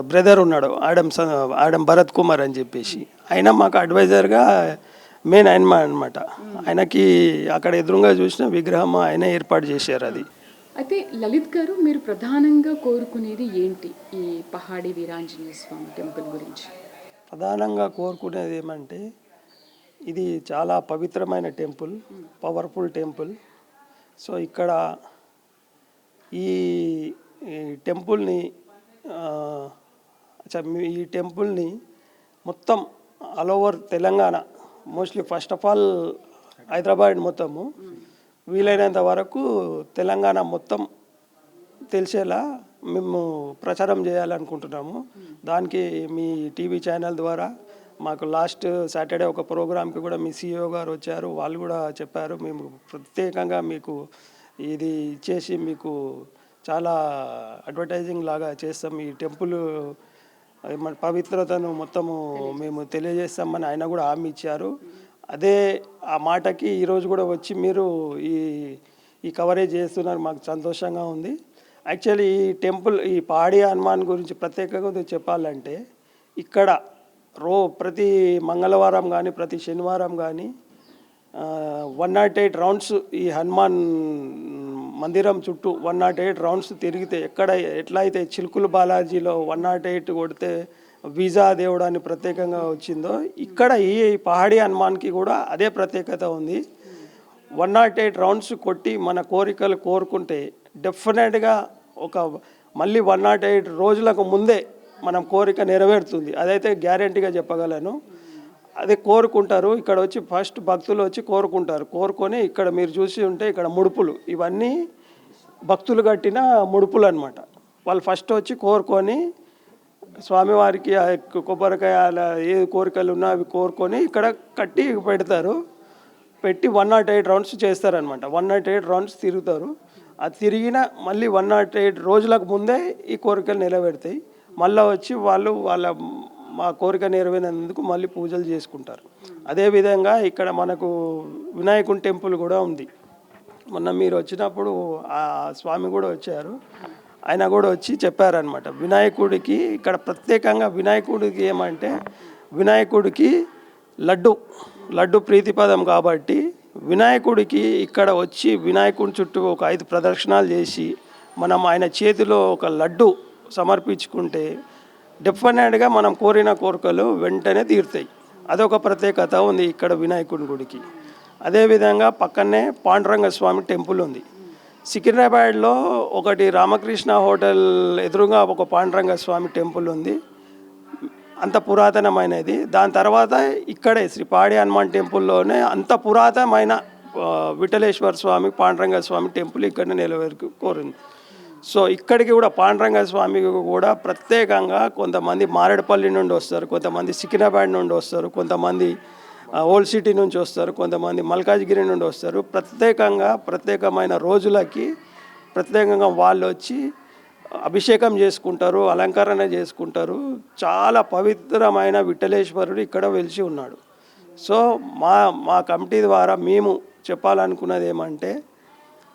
బ్రదర్ ఉన్నాడు ఆడం భరత్ కుమార్ అని చెప్పేసి, ఆయన మాకు అడ్వైజర్గా మెయిన్ ఆయన అనమాట. ఆయనకి అక్కడ ఎదురుగా చూసిన విగ్రహం ఆయన ఏర్పాటు చేశారు. అది అయితే లలిత్ గారు, మీరు ప్రధానంగా కోరుకునేది ఏంటి ఈ పహాడి వీరాంజనేయ స్వామి టెంపుల్ గురించి? ప్రధానంగా కోరుకునేది ఏమంటే, ఇది చాలా పవిత్రమైన టెంపుల్, పవర్ఫుల్ టెంపుల్. సో ఇక్కడ ఈ టెంపుల్ని మొత్తం all over Telangana, mostly first of all Hyderabad మొత్తము, వీలైనంత వరకు తెలంగాణ మొత్తం తెలిసేలా మేము ప్రచారం చేయాలనుకుంటున్నాము. దానికి మీ టీవీ ఛానల్ ద్వారా మాకు లాస్ట్ సాటర్డే ఒక ప్రోగ్రామ్కి కూడా మీ CEO గారు వచ్చారు, వాళ్ళు కూడా చెప్పారు మేము ప్రత్యేకంగా మీకు ఇది ఇచ్చేసి మీకు చాలా అడ్వర్టైజింగ్ లాగా చేస్తాం, ఈ టెంపుల్ మన పవిత్రతను మొత్తము మేము తెలియజేస్తామని ఆయన కూడా హామీ ఇచ్చారు. అదే ఆ మాటకి ఈరోజు కూడా వచ్చి మీరు ఈ కవరేజ్ చేస్తున్నారు, మాకు సంతోషంగా ఉంది. యాక్చువల్లీ ఈ టెంపుల్, ఈ పహాడి హనుమాన్ గురించి ప్రత్యేకంగా చెప్పాలంటే, ఇక్కడ ప్రతి మంగళవారం కానీ ప్రతి శనివారం కానీ 108 రౌండ్స్ ఈ హనుమాన్ మందిరం చుట్టూ 108 రౌండ్స్ తిరిగితే, ఎట్లా అయితే చిలుకుల బాలాజీలో 108 కొడితే వీజా దేవుడు అని ప్రత్యేకంగా వచ్చిందో, ఇక్కడ ఈ పహాడి హనుమాన్కి కూడా అదే ప్రత్యేకత ఉంది. 108 రౌండ్స్ కొట్టి మన కోరికలు కోరుకుంటే డెఫినెట్గా మళ్ళీ 108 రోజులకు ముందే మనం కోరిక నెరవేరుతుంది. అదైతే గ్యారెంటీగా చెప్పగలను. అదే కోరుకుంటారు, ఇక్కడ వచ్చి ఫస్ట్ భక్తులు వచ్చి కోరుకుంటారు. కోరుకొని ఇక్కడ మీరు చూసి ఉంటే ఇక్కడ ముడుపులు, ఇవన్నీ భక్తులు కట్టిన ముడుపులు అనమాట. వాళ్ళు ఫస్ట్ వచ్చి కోరుకొని స్వామివారికి కొబ్బరికాయ ఏ కోరికలు ఉన్నా అవి కోరుకొని ఇక్కడ కట్టి పెడతారు. పెట్టి 108 రౌండ్స్ చేస్తారనమాట. 108 రౌండ్స్ తిరుగుతారు. అది తిరిగిన మళ్ళీ 108 రోజులకు ముందే ఈ కోరికలు నెరవేరుతాయి. మళ్ళీ వచ్చి మా కోరిక నెరవేరినందుకు మళ్ళీ పూజలు చేసుకుంటారు. అదేవిధంగా ఇక్కడ మనకు వినాయకుని టెంపుల్ కూడా ఉంది. మొన్న మీరు వచ్చినప్పుడు ఆ స్వామి కూడా వచ్చారు, ఆయన కూడా వచ్చి చెప్పారనమాట. వినాయకుడికి ఇక్కడ ప్రత్యేకంగా వినాయకుడికి ఏమంటే వినాయకుడికి లడ్డు ప్రీతిపదం కాబట్టి వినాయకుడికి ఇక్కడ వచ్చి వినాయకుడి చుట్టూ ఒక 5 ప్రదక్షిణాలు చేసి మనం ఆయన చేతిలో ఒక లడ్డు సమర్పించుకుంటే డెఫినెట్గా మనం కోరిన కోరికలు వెంటనే తీరుతాయి. అదొక ప్రత్యేకత ఉంది ఇక్కడ వినాయకుడి గుడికి. అదేవిధంగా పక్కనే పాండురంగ స్వామి టెంపుల్ ఉంది. సికింద్రాబాద్లో ఒకటి రామకృష్ణ హోటల్ ఎదురుగా ఒక పాండురంగ స్వామి టెంపుల్ ఉంది, అంత పురాతనమైనది. దాని తర్వాత ఇక్కడే శ్రీ పాడి హనుమాన్ టెంపుల్లోనే అంత పురాతనమైన విఠలేశ్వర స్వామి పాండురంగ స్వామి టెంపుల్ ఇక్కడ నెలవేరుకు కోరింది. సో ఇక్కడికి కూడా పాండురంగ స్వామికి కూడా ప్రత్యేకంగా కొంతమంది మారేడుపల్లి నుండి వస్తారు, కొంతమంది సికింద్రాబాద్ నుండి వస్తారు, కొంతమంది ఓల్డ్ సిటీ నుంచి వస్తారు, కొంతమంది మల్కాజ్గిరి నుండి వస్తారు. ప్రత్యేకమైన రోజులకి ప్రత్యేకంగా వాళ్ళు వచ్చి అభిషేకం చేసుకుంటారు, అలంకరణ చేసుకుంటారు. చాలా పవిత్రమైన విఠలేశ్వరుడు ఇక్కడ వెలిసి ఉన్నాడు. సో మా కమిటీ ద్వారా మేము చెప్పాలనుకున్నది ఏమంటే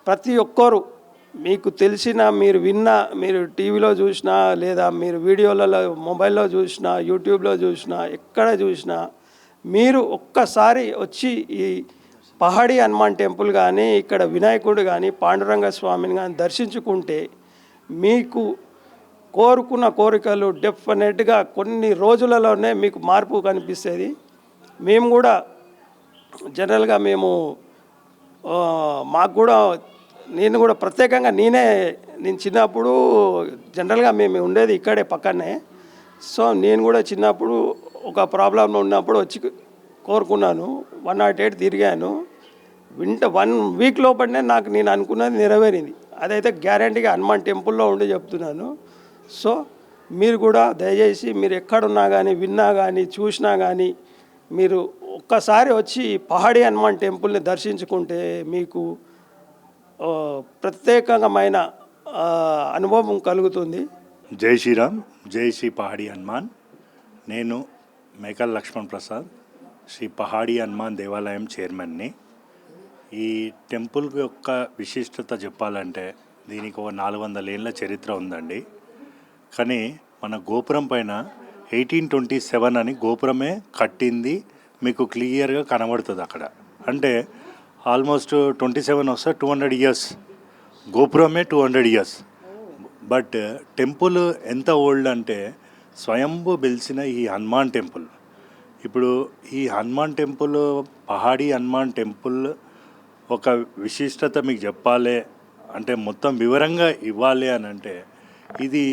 ప్రతి ఒక్కరు మీకు తెలిసిన, మీరు విన్నా, మీరు టీవీలో చూసినా లేదా మీరు వీడియోలలో మొబైల్లో చూసినా యూట్యూబ్లో చూసినా ఎక్కడ చూసినా మీరు ఒక్కసారి వచ్చి ఈ పహాడి హనుమాన్ టెంపుల్ కానీ ఇక్కడ వినాయకుడు కానీ పాండురంగ స్వామిని కానీ దర్శించుకుంటే మీకు కోరుకున్న కోరికలు డెఫినెట్గా కొన్ని రోజులలోనే మీకు మార్పు కనిపిస్తుంది. మేము కూడా జనరల్గా మాకు కూడా నేను కూడా ప్రత్యేకంగా నేను చిన్నప్పుడు జనరల్గా మేము ఉండేది ఇక్కడే పక్కనే. సో నేను కూడా చిన్నప్పుడు ఒక ప్రాబ్లంలో ఉన్నప్పుడు వచ్చి కోరుకున్నాను, 108 తిరిగాను. 1 వీక్ లోపలనే నేను అనుకున్నది నెరవేరింది. అదైతే గ్యారంటీగా హనుమాన్ టెంపుల్లో ఉండి చెప్తున్నాను. సో మీరు కూడా దయచేసి మీరు ఎక్కడున్నా కానీ విన్నా కానీ చూసినా కానీ మీరు ఒక్కసారి వచ్చి పహాడి హనుమాన్ టెంపుల్ని దర్శించుకుంటే మీకు ప్రత్యేకమైన అనుభవం కలుగుతుంది. జై శ్రీరామ్, జై శ్రీ పహాడి హనుమాన్. నేను మేకల్ లక్ష్మణ్ ప్రసాద్, శ్రీ పహాడి హనుమాన్ దేవాలయం చైర్మన్ని. ఈ టెంపుల్ యొక్క విశిష్టత చెప్పాలంటే దీనికి ఒక 400 ఏళ్ళ చరిత్ర ఉందండి. కానీ మన గోపురం పైన 1827 అని గోపురమే కట్టింది మీకు క్లియర్గా కనబడుతుంది అక్కడ. అంటే ఆల్మోస్ట్ 27 వస్తే 200 ఇయర్స్, గోపురమే 200 ఇయర్స్. బట్ టెంపుల్ ఎంత ఓల్డ్ అంటే స్వయంభూ వెలిసిన ఈ హనుమాన్ టెంపుల్. ఇప్పుడు ఈ హనుమాన్ టెంపుల్, పహాడి హనుమాన్ టెంపుల్ ఒక విశిష్టత మీకు చెప్పాలి అంటే మొత్తం వివరంగా ఇవ్వాలి అని అంటే ఇది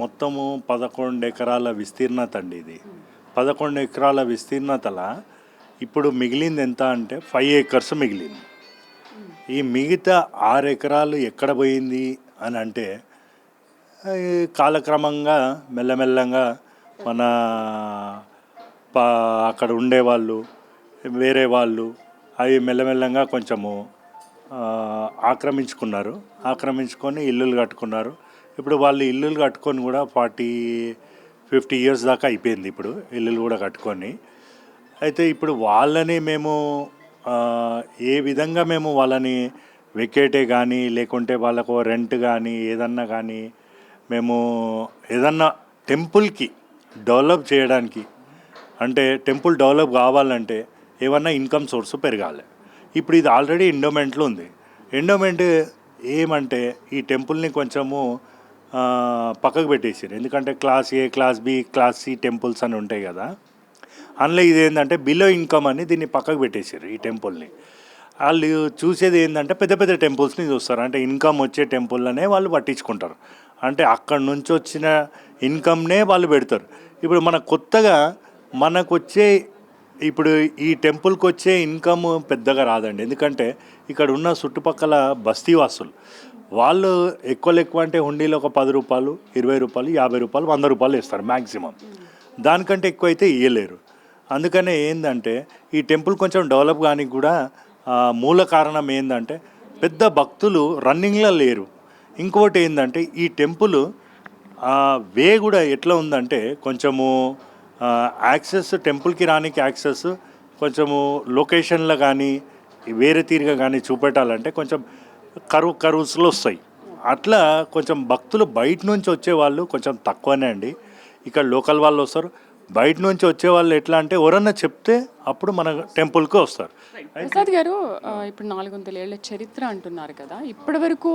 మొత్తము 11 ఎకరాల విస్తీర్ణత అండి. ఇది 11 ఎకరాల విస్తీర్ణతల ఇప్పుడు మిగిలింది ఎంత అంటే 5 ఏకర్స్ మిగిలింది. ఈ మిగతా 6 ఎకరాలు ఎక్కడ పోయింది అని అంటే కాలక్రమంగా మెల్లమెల్లంగా మన అక్కడ ఉండేవాళ్ళు వేరే వాళ్ళు అవి మెల్లమెల్లంగా కొంచెము ఆక్రమించుకొని ఇల్లులు కట్టుకున్నారు. ఇప్పుడు వాళ్ళు ఇల్లులు కట్టుకొని కూడా 40-50 ఇయర్స్ దాకా అయిపోయింది ఇప్పుడు ఇల్లులు కూడా కట్టుకొని. అయితే ఇప్పుడు వాళ్ళని మేము ఏ విధంగా మేము వాళ్ళని వెకేటే కానీ లేకుంటే వాళ్ళకు రెంట్ కానీ ఏదన్నా కానీ మేము ఏదన్నా టెంపుల్కి డెవలప్ చేయడానికి అంటే టెంపుల్ డెవలప్ కావాలంటే ఏమన్నా ఇన్కమ్ సోర్స్ పెరగాలి. ఇప్పుడు ఇది ఆల్రెడీ ఎండోమెంట్లో ఉంది. ఎండోమెంట్ ఏమంటే ఈ టెంపుల్ని కొంచెము పక్కకు పెట్టేసారు. ఎందుకంటే class A, class B, class C temples అని ఉంటాయి కదా. అందులో ఇది ఏంటంటే బిలో ఇన్కమ్ అని దీన్ని పక్కకు పెట్టేసారు ఈ టెంపుల్ని. వాళ్ళు చూసేది ఏంటంటే పెద్ద పెద్ద టెంపుల్స్ని చూస్తారు. అంటే ఇన్కమ్ వచ్చే టెంపుల్నే వాళ్ళు పట్టించుకుంటారు. అంటే అక్కడి నుంచి వచ్చిన ఇన్కమ్నే వాళ్ళు పెడతారు. ఇప్పుడు కొత్తగా ఇప్పుడు ఈ టెంపుల్కి వచ్చే ఇన్కమ్ పెద్దగా రాదండి. ఎందుకంటే ఇక్కడ ఉన్న చుట్టుపక్కల బస్తీవాసులు వాళ్ళు ఎక్కువ అంటే హుండీలో ఒక 10 రూపాయలు, 20 రూపాయలు, 50 రూపాయలు, 100 రూపాయలు ఇస్తారు మ్యాక్సిమం. దానికంటే ఎక్కువ అయితే ఇవ్వలేరు. అందుకనే ఏంటంటే ఈ టెంపుల్ కొంచెం డెవలప్ కానీ కూడా మూల కారణం ఏంటంటే పెద్ద భక్తులు రన్నింగ్లో లేరు. ఇంకోటి ఏంటంటే ఈ టెంపుల్ వే కూడా ఎట్లా ఉందంటే కొంచెము యాక్సెస్ టెంపుల్కి రానికి యాక్సెస్ కొంచెము లొకేషన్లో కానీ వేరే తీరుగా కానీ చూపెట్టాలంటే కొంచెం కరువుస్లో వస్తాయి. అట్లా కొంచెం భక్తులు బయట నుంచి వచ్చేవాళ్ళు కొంచెం తక్కువనే అండి. ఇక్కడ లోకల్ వాళ్ళు వస్తారు. బయట నుంచి వచ్చేవాళ్ళు ఎట్లా అంటే ఎవరన్నా చెప్తే అప్పుడు మన టెంపుల్కి వస్తారు. ప్రసాద్ గారు, ఇప్పుడు 400 ఏళ్ల చరిత్ర అంటున్నారు కదా, ఇప్పటి వరకు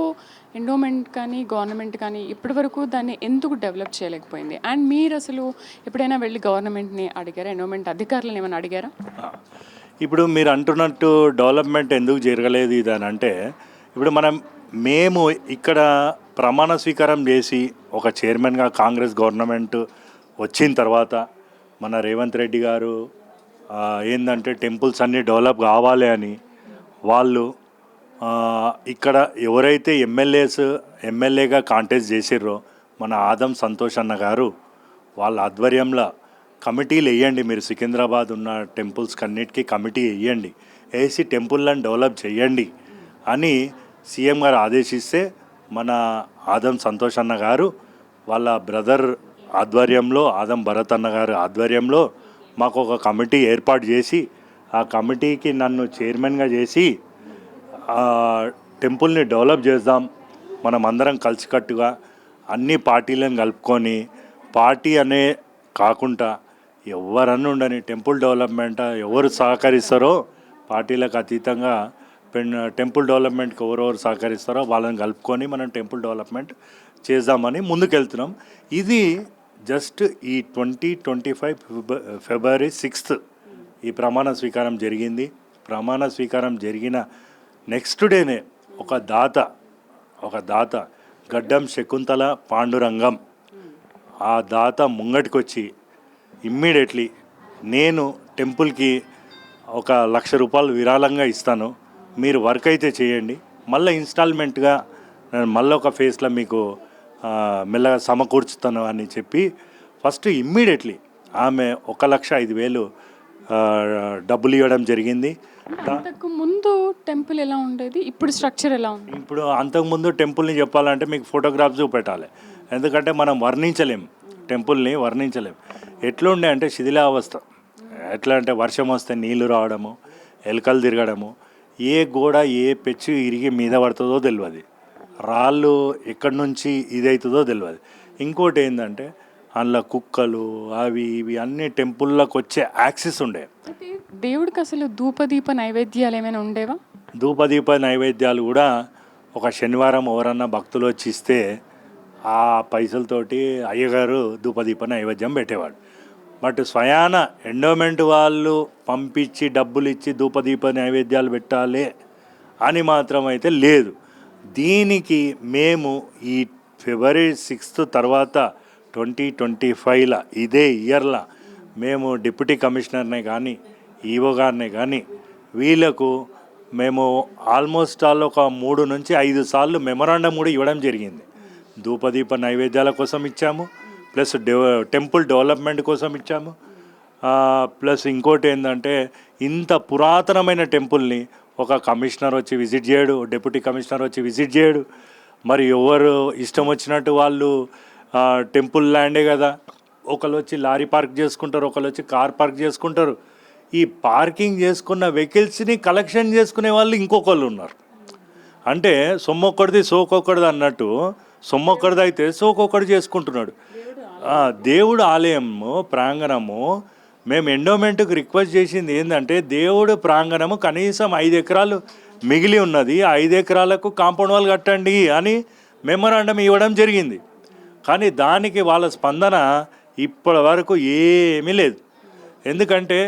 ఎండోమెంట్ కానీ గవర్నమెంట్ కానీ ఇప్పటి వరకు దాన్ని ఎందుకు డెవలప్ చేయలేకపోయింది? అండ్ మీరు అసలు ఎప్పుడైనా వెళ్ళి గవర్నమెంట్ని అడిగారా? ఎండోమెంట్ అధికారులను ఏమైనా అడిగారా? ఇప్పుడు మీరు అంటున్నట్టు డెవలప్మెంట్ ఎందుకు జరగలేదు ఇది అని అంటే, ఇప్పుడు మేము ఇక్కడ ప్రమాణ స్వీకారం చేసి ఒక చైర్మన్గా కాంగ్రెస్ గవర్నమెంట్ వచ్చిన తర్వాత మన రేవంత్ రెడ్డి గారు ఏంటంటే టెంపుల్స్ అన్నీ డెవలప్ కావాలి అని వాళ్ళు ఇక్కడ ఎవరైతే ఎమ్మెల్యేగా కాంటెస్ట్ చేసిర్రో మన ఆదం సంతోష్ అన్న గారు వాళ్ళ ఆధ్వర్యంలో కమిటీలు వేయండి, మీరు సికింద్రాబాద్ ఉన్న టెంపుల్స్ అన్నిటికీ కమిటీ వేయండి, వేసి టెంపుల్లను డెవలప్ చేయండి అని సీఎం గారు ఆదేశిస్తే మన ఆదం సంతోష్ అన్న గారు వాళ్ళ బ్రదర్ ఆధ్వర్యంలో, ఆదం భరత్ అన్న గారి ఆధ్వర్యంలో మాకు ఒక కమిటీ ఏర్పాటు చేసి ఆ కమిటీకి నన్ను చైర్మన్గా చేసి టెంపుల్ని డెవలప్ చేద్దాం మనం అందరం కలిసికట్టుగా అన్ని పార్టీలను కలుపుకొని, పార్టీ అనే కాకుండా ఎవరన్నా ఉండని టెంపుల్ డెవలప్మెంట్ ఎవరు సహకరిస్తారో పార్టీలకు అతీతంగా టెంపుల్ డెవలప్మెంట్కి ఎవరెవరు సహకరిస్తారో వాళ్ళని కలుపుకొని మనం టెంపుల్ డెవలప్మెంట్ చేద్దామని ముందుకెళ్తున్నాం. ఇది జస్ట్ ఈ 2025 ఫిబ్రవరి 6 ఈ ప్రమాణ స్వీకారం జరిగింది. ప్రమాణ స్వీకారం జరిగిన నెక్స్ట్ డేనే ఒక దాత గడ్డం శకుంతల పాండురంగం ఆ దాత ముంగటికి వచ్చి ఇమ్మీడియట్లీ నేను టెంపుల్కి 1,00,000 రూపాయలు విరాళంగా ఇస్తాను, మీరు వర్క్ అయితే చేయండి, మళ్ళీ ఇన్స్టాల్మెంట్గా నేను మళ్ళీ ఒక ఫేస్లో మీకు మెల్లగా సమకూర్చుతాను అని చెప్పి ఫస్ట్ ఇమ్మీడియట్లీ ఆమె 1,05,000 డబ్బులు ఇవ్వడం జరిగింది. అంతకు ముందు టెంపుల్ ఎలా ఉండేది, ఇప్పుడు స్ట్రక్చర్ ఎలా ఉంది? ఇప్పుడు అంతకుముందు టెంపుల్ని చెప్పాలంటే మీకు ఫోటోగ్రాఫ్స్ చూపెట్టాలి, ఎందుకంటే మనం టెంపుల్ని వర్ణించలేం. ఎట్లుండే అంటే శిథిలావస్థ. ఎట్లా అంటే వర్షం వస్తే నీళ్లు రావడము, ఎలుకలు తిరగడము, ఏ గోడ ఏ పెచ్చు ఇరిగి మీద పడుతుందో తెలియదు, రాళ్ళు ఎక్కడి నుంచి ఇదవుతుందో తెలియదు. ఇంకోటి ఏంటంటే అందులో కుక్కలు అవి ఇవి అన్ని టెంపుల్లోకి వచ్చే యాక్సెస్ ఉండే. దేవుడికి అసలు ధూపదీప నైవేద్యాలు ఏమైనా ఉండేవా? ధూపదీప నైవేద్యాలు కూడా ఒక శనివారం ఎవరన్నా భక్తులు వచ్చి ఇస్తే ఆ పైసలతోటి అయ్యగారు ధూపదీప నైవేద్యం పెట్టేవాడు. బట్ స్వయాన ఎండోమెంట్ వాళ్ళు పంపించి డబ్బులు ఇచ్చి ధూపదీప నైవేద్యాలు పెట్టాలి అని మాత్రం అయితే లేదు. దీనికి మేము ఈ ఫిబ్రవరి 6 తర్వాత 2025 ఇదే ఇయర్లో మేము డిప్యూటీ కమిషనర్నే కానీ ఈవో గారిని కానీ వీళ్ళకు మేము ఆల్మోస్ట్ ఒక 3 నుంచి 5 సార్లు మెమరాండం కూడా ఇవ్వడం జరిగింది. ధూపదీప నైవేద్యాల కోసం ఇచ్చాము, ప్లస్ టెంపుల్ డెవలప్మెంట్ కోసం ఇచ్చాము, ప్లస్ ఇంకోటి ఏంటంటే ఇంత పురాతనమైన టెంపుల్ని ఒక కమిషనర్ వచ్చి విజిట్ చేయడు, డిప్యూటీ కమిషనర్ వచ్చి విజిట్ చేయడు, మరి ఎవరు ఇష్టం వచ్చినట్టు వాళ్ళు టెంపుల్ ల్యాండే కదా, ఒకళ్ళు వచ్చి లారీ పార్క్ చేసుకుంటారు, ఒకళ్ళు వచ్చి కార్ పార్క్ చేసుకుంటారు. ఈ పార్కింగ్ చేసుకున్న వెహికల్స్ని కలెక్షన్ చేసుకునే వాళ్ళు ఇంకొకళ్ళు ఉన్నారు. అంటే సొమ్మొక్కడిది సోకొక్కడిది అన్నట్టు, సొమ్మొక్కడిది అయితే సోకొక్కడి చేసుకుంటున్నాడు. దేవుడు ఆలయము ప్రాంగణము మేము ఎండోమెంట్కి రిక్వెస్ట్ చేసింది ఏంటంటే దేవుడు ప్రాంగణము కనీసం 5 ఎకరాలు మిగిలి ఉన్నది, 5 ఎకరాలకు కాంపౌండ్ వాల్ కట్టండి అని మెమరాండం ఇవ్వడం జరిగింది. కానీ దానికి వాళ్ళ స్పందన ఇప్పటి వరకు ఏమీ లేదు. ఎందుకంటే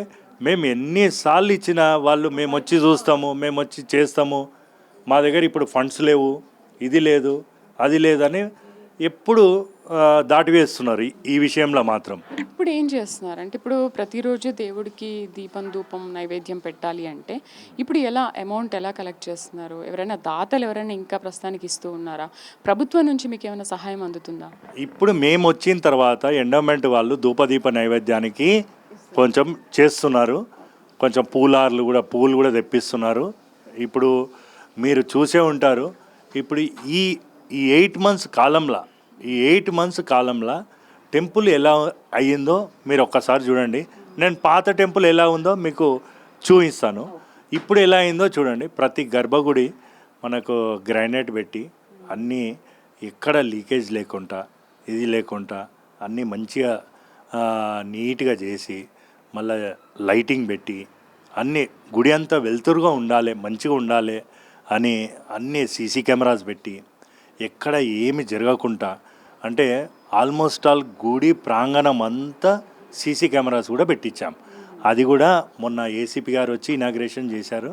మేము ఎన్నిసార్లు ఇచ్చినా వాళ్ళు మేము వచ్చి చూస్తాము, మేము వచ్చి చేస్తాము, మా దగ్గర ఇప్పుడు ఫండ్స్ లేవు, ఇది లేదు అది లేదని ఎప్పుడు దాటివేస్తున్నారు ఈ విషయంలో మాత్రం. ఇప్పుడు ఏం చేస్తున్నారు అంటే, ఇప్పుడు ప్రతిరోజు దేవుడికి దీపం ధూపం నైవేద్యం పెట్టాలి అంటే ఇప్పుడు అమౌంట్ ఎలా కలెక్ట్ చేస్తున్నారు? ఎవరైనా దాతలు ఎవరైనా ఇంకా ప్రస్తుతానికి ఇస్తూ ఉన్నారా? ప్రభుత్వం నుంచి మీకు ఏమైనా సహాయం అందుతుందా? ఇప్పుడు మేము వచ్చిన తర్వాత ఎండోమెంట్ వాళ్ళు ధూపదీప నైవేద్యానికి కొంచెం చేస్తున్నారు, కొంచెం పూలు కూడా తెప్పిస్తున్నారు. ఇప్పుడు మీరు చూసే ఉంటారు, ఇప్పుడు ఈ 8 మంత్స్ కాలంలో టెంపుల్ ఎలా అయ్యిందో మీరు ఒక్కసారి చూడండి. నేను పాత టెంపుల్ ఎలా ఉందో మీకు చూపిస్తాను. ఇప్పుడు ఎలా అయిందో చూడండి, ప్రతి గర్భగుడి మనకు గ్రానైట్ పెట్టి అన్నీ ఎక్కడ లీకేజ్ లేకుండా ఇది లేకుండా అన్నీ మంచిగా నీట్గా చేసి మళ్ళీ లైటింగ్ పెట్టి అన్నీ గుడి అంతా వెలుతురుగా ఉండాలి, మంచిగా ఉండాలి అని అన్నీ సీసీ కెమెరాస్ పెట్టి ఎక్కడ ఏమి జరగకుండా, అంటే ఆల్మోస్ట్ ఆల్ గుడి ప్రాంగణం అంతా సీసీ కెమెరాస్ కూడా పెట్టించాం. అది కూడా మొన్న ఏసీపీ గారు వచ్చి ఇనాగ్రేషన్ చేశారు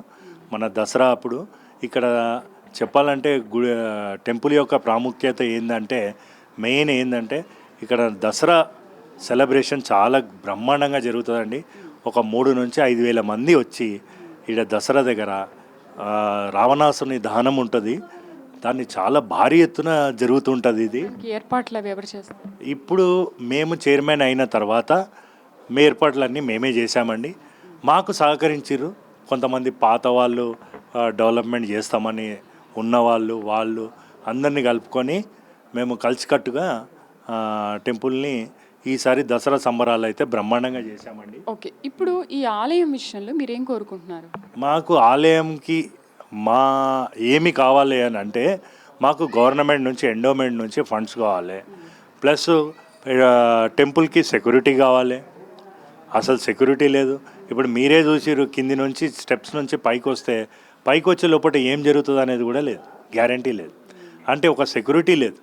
మన దసరా అప్పుడు. ఇక్కడ చెప్పాలంటే టెంపుల్ యొక్క ప్రాముఖ్యత ఏంటంటే, మెయిన్ ఏంటంటే ఇక్కడ దసరా సెలబ్రేషన్ చాలా బ్రహ్మాండంగా జరుగుతుందండి. ఒక 3 నుంచి 5 వేల మంది వచ్చి ఇక్కడ దసరా దగ్గర రావణాసుని దహనం ఉంటుంది, దాన్ని చాలా భారీ ఎత్తున జరుగుతుంటుంది. ఇది ఏర్పాట్లు అవి ఎవరు చేస్తారు? ఇప్పుడు మేము చైర్మన్ అయిన తర్వాత ఏర్పాట్లన్నీ మేమే చేశామండి. మాకు సహకరించారు కొంతమంది పాత వాళ్ళు, డెవలప్మెంట్ చేస్తామని ఉన్నవాళ్ళు, వాళ్ళు అందరినీ కలుపుకొని మేము కలిసికట్టుగా టెంపుల్ని ఈసారి దసరా సంబరాలు అయితే బ్రహ్మాండంగా చేశామండి. ఓకే, ఇప్పుడు ఈ ఆలయం విషయంలో మీరేం కోరుకుంటున్నారు? మాకు ఆలయంకి ఏమి కావాలి అని అంటే, మాకు గవర్నమెంట్ నుంచి ఎండోమెంట్ నుంచి ఫండ్స్ కావాలి, ప్లస్ టెంపుల్కి సెక్యూరిటీ కావాలి. అసలు సెక్యూరిటీ లేదు. ఇప్పుడు మీరే చూసిరు, కింది నుంచి స్టెప్స్ నుంచి పైకి వచ్చే లోపల ఏం జరుగుతుంది అనేది కూడా లేదు, గ్యారంటీ లేదు. అంటే ఒక సెక్యూరిటీ లేదు.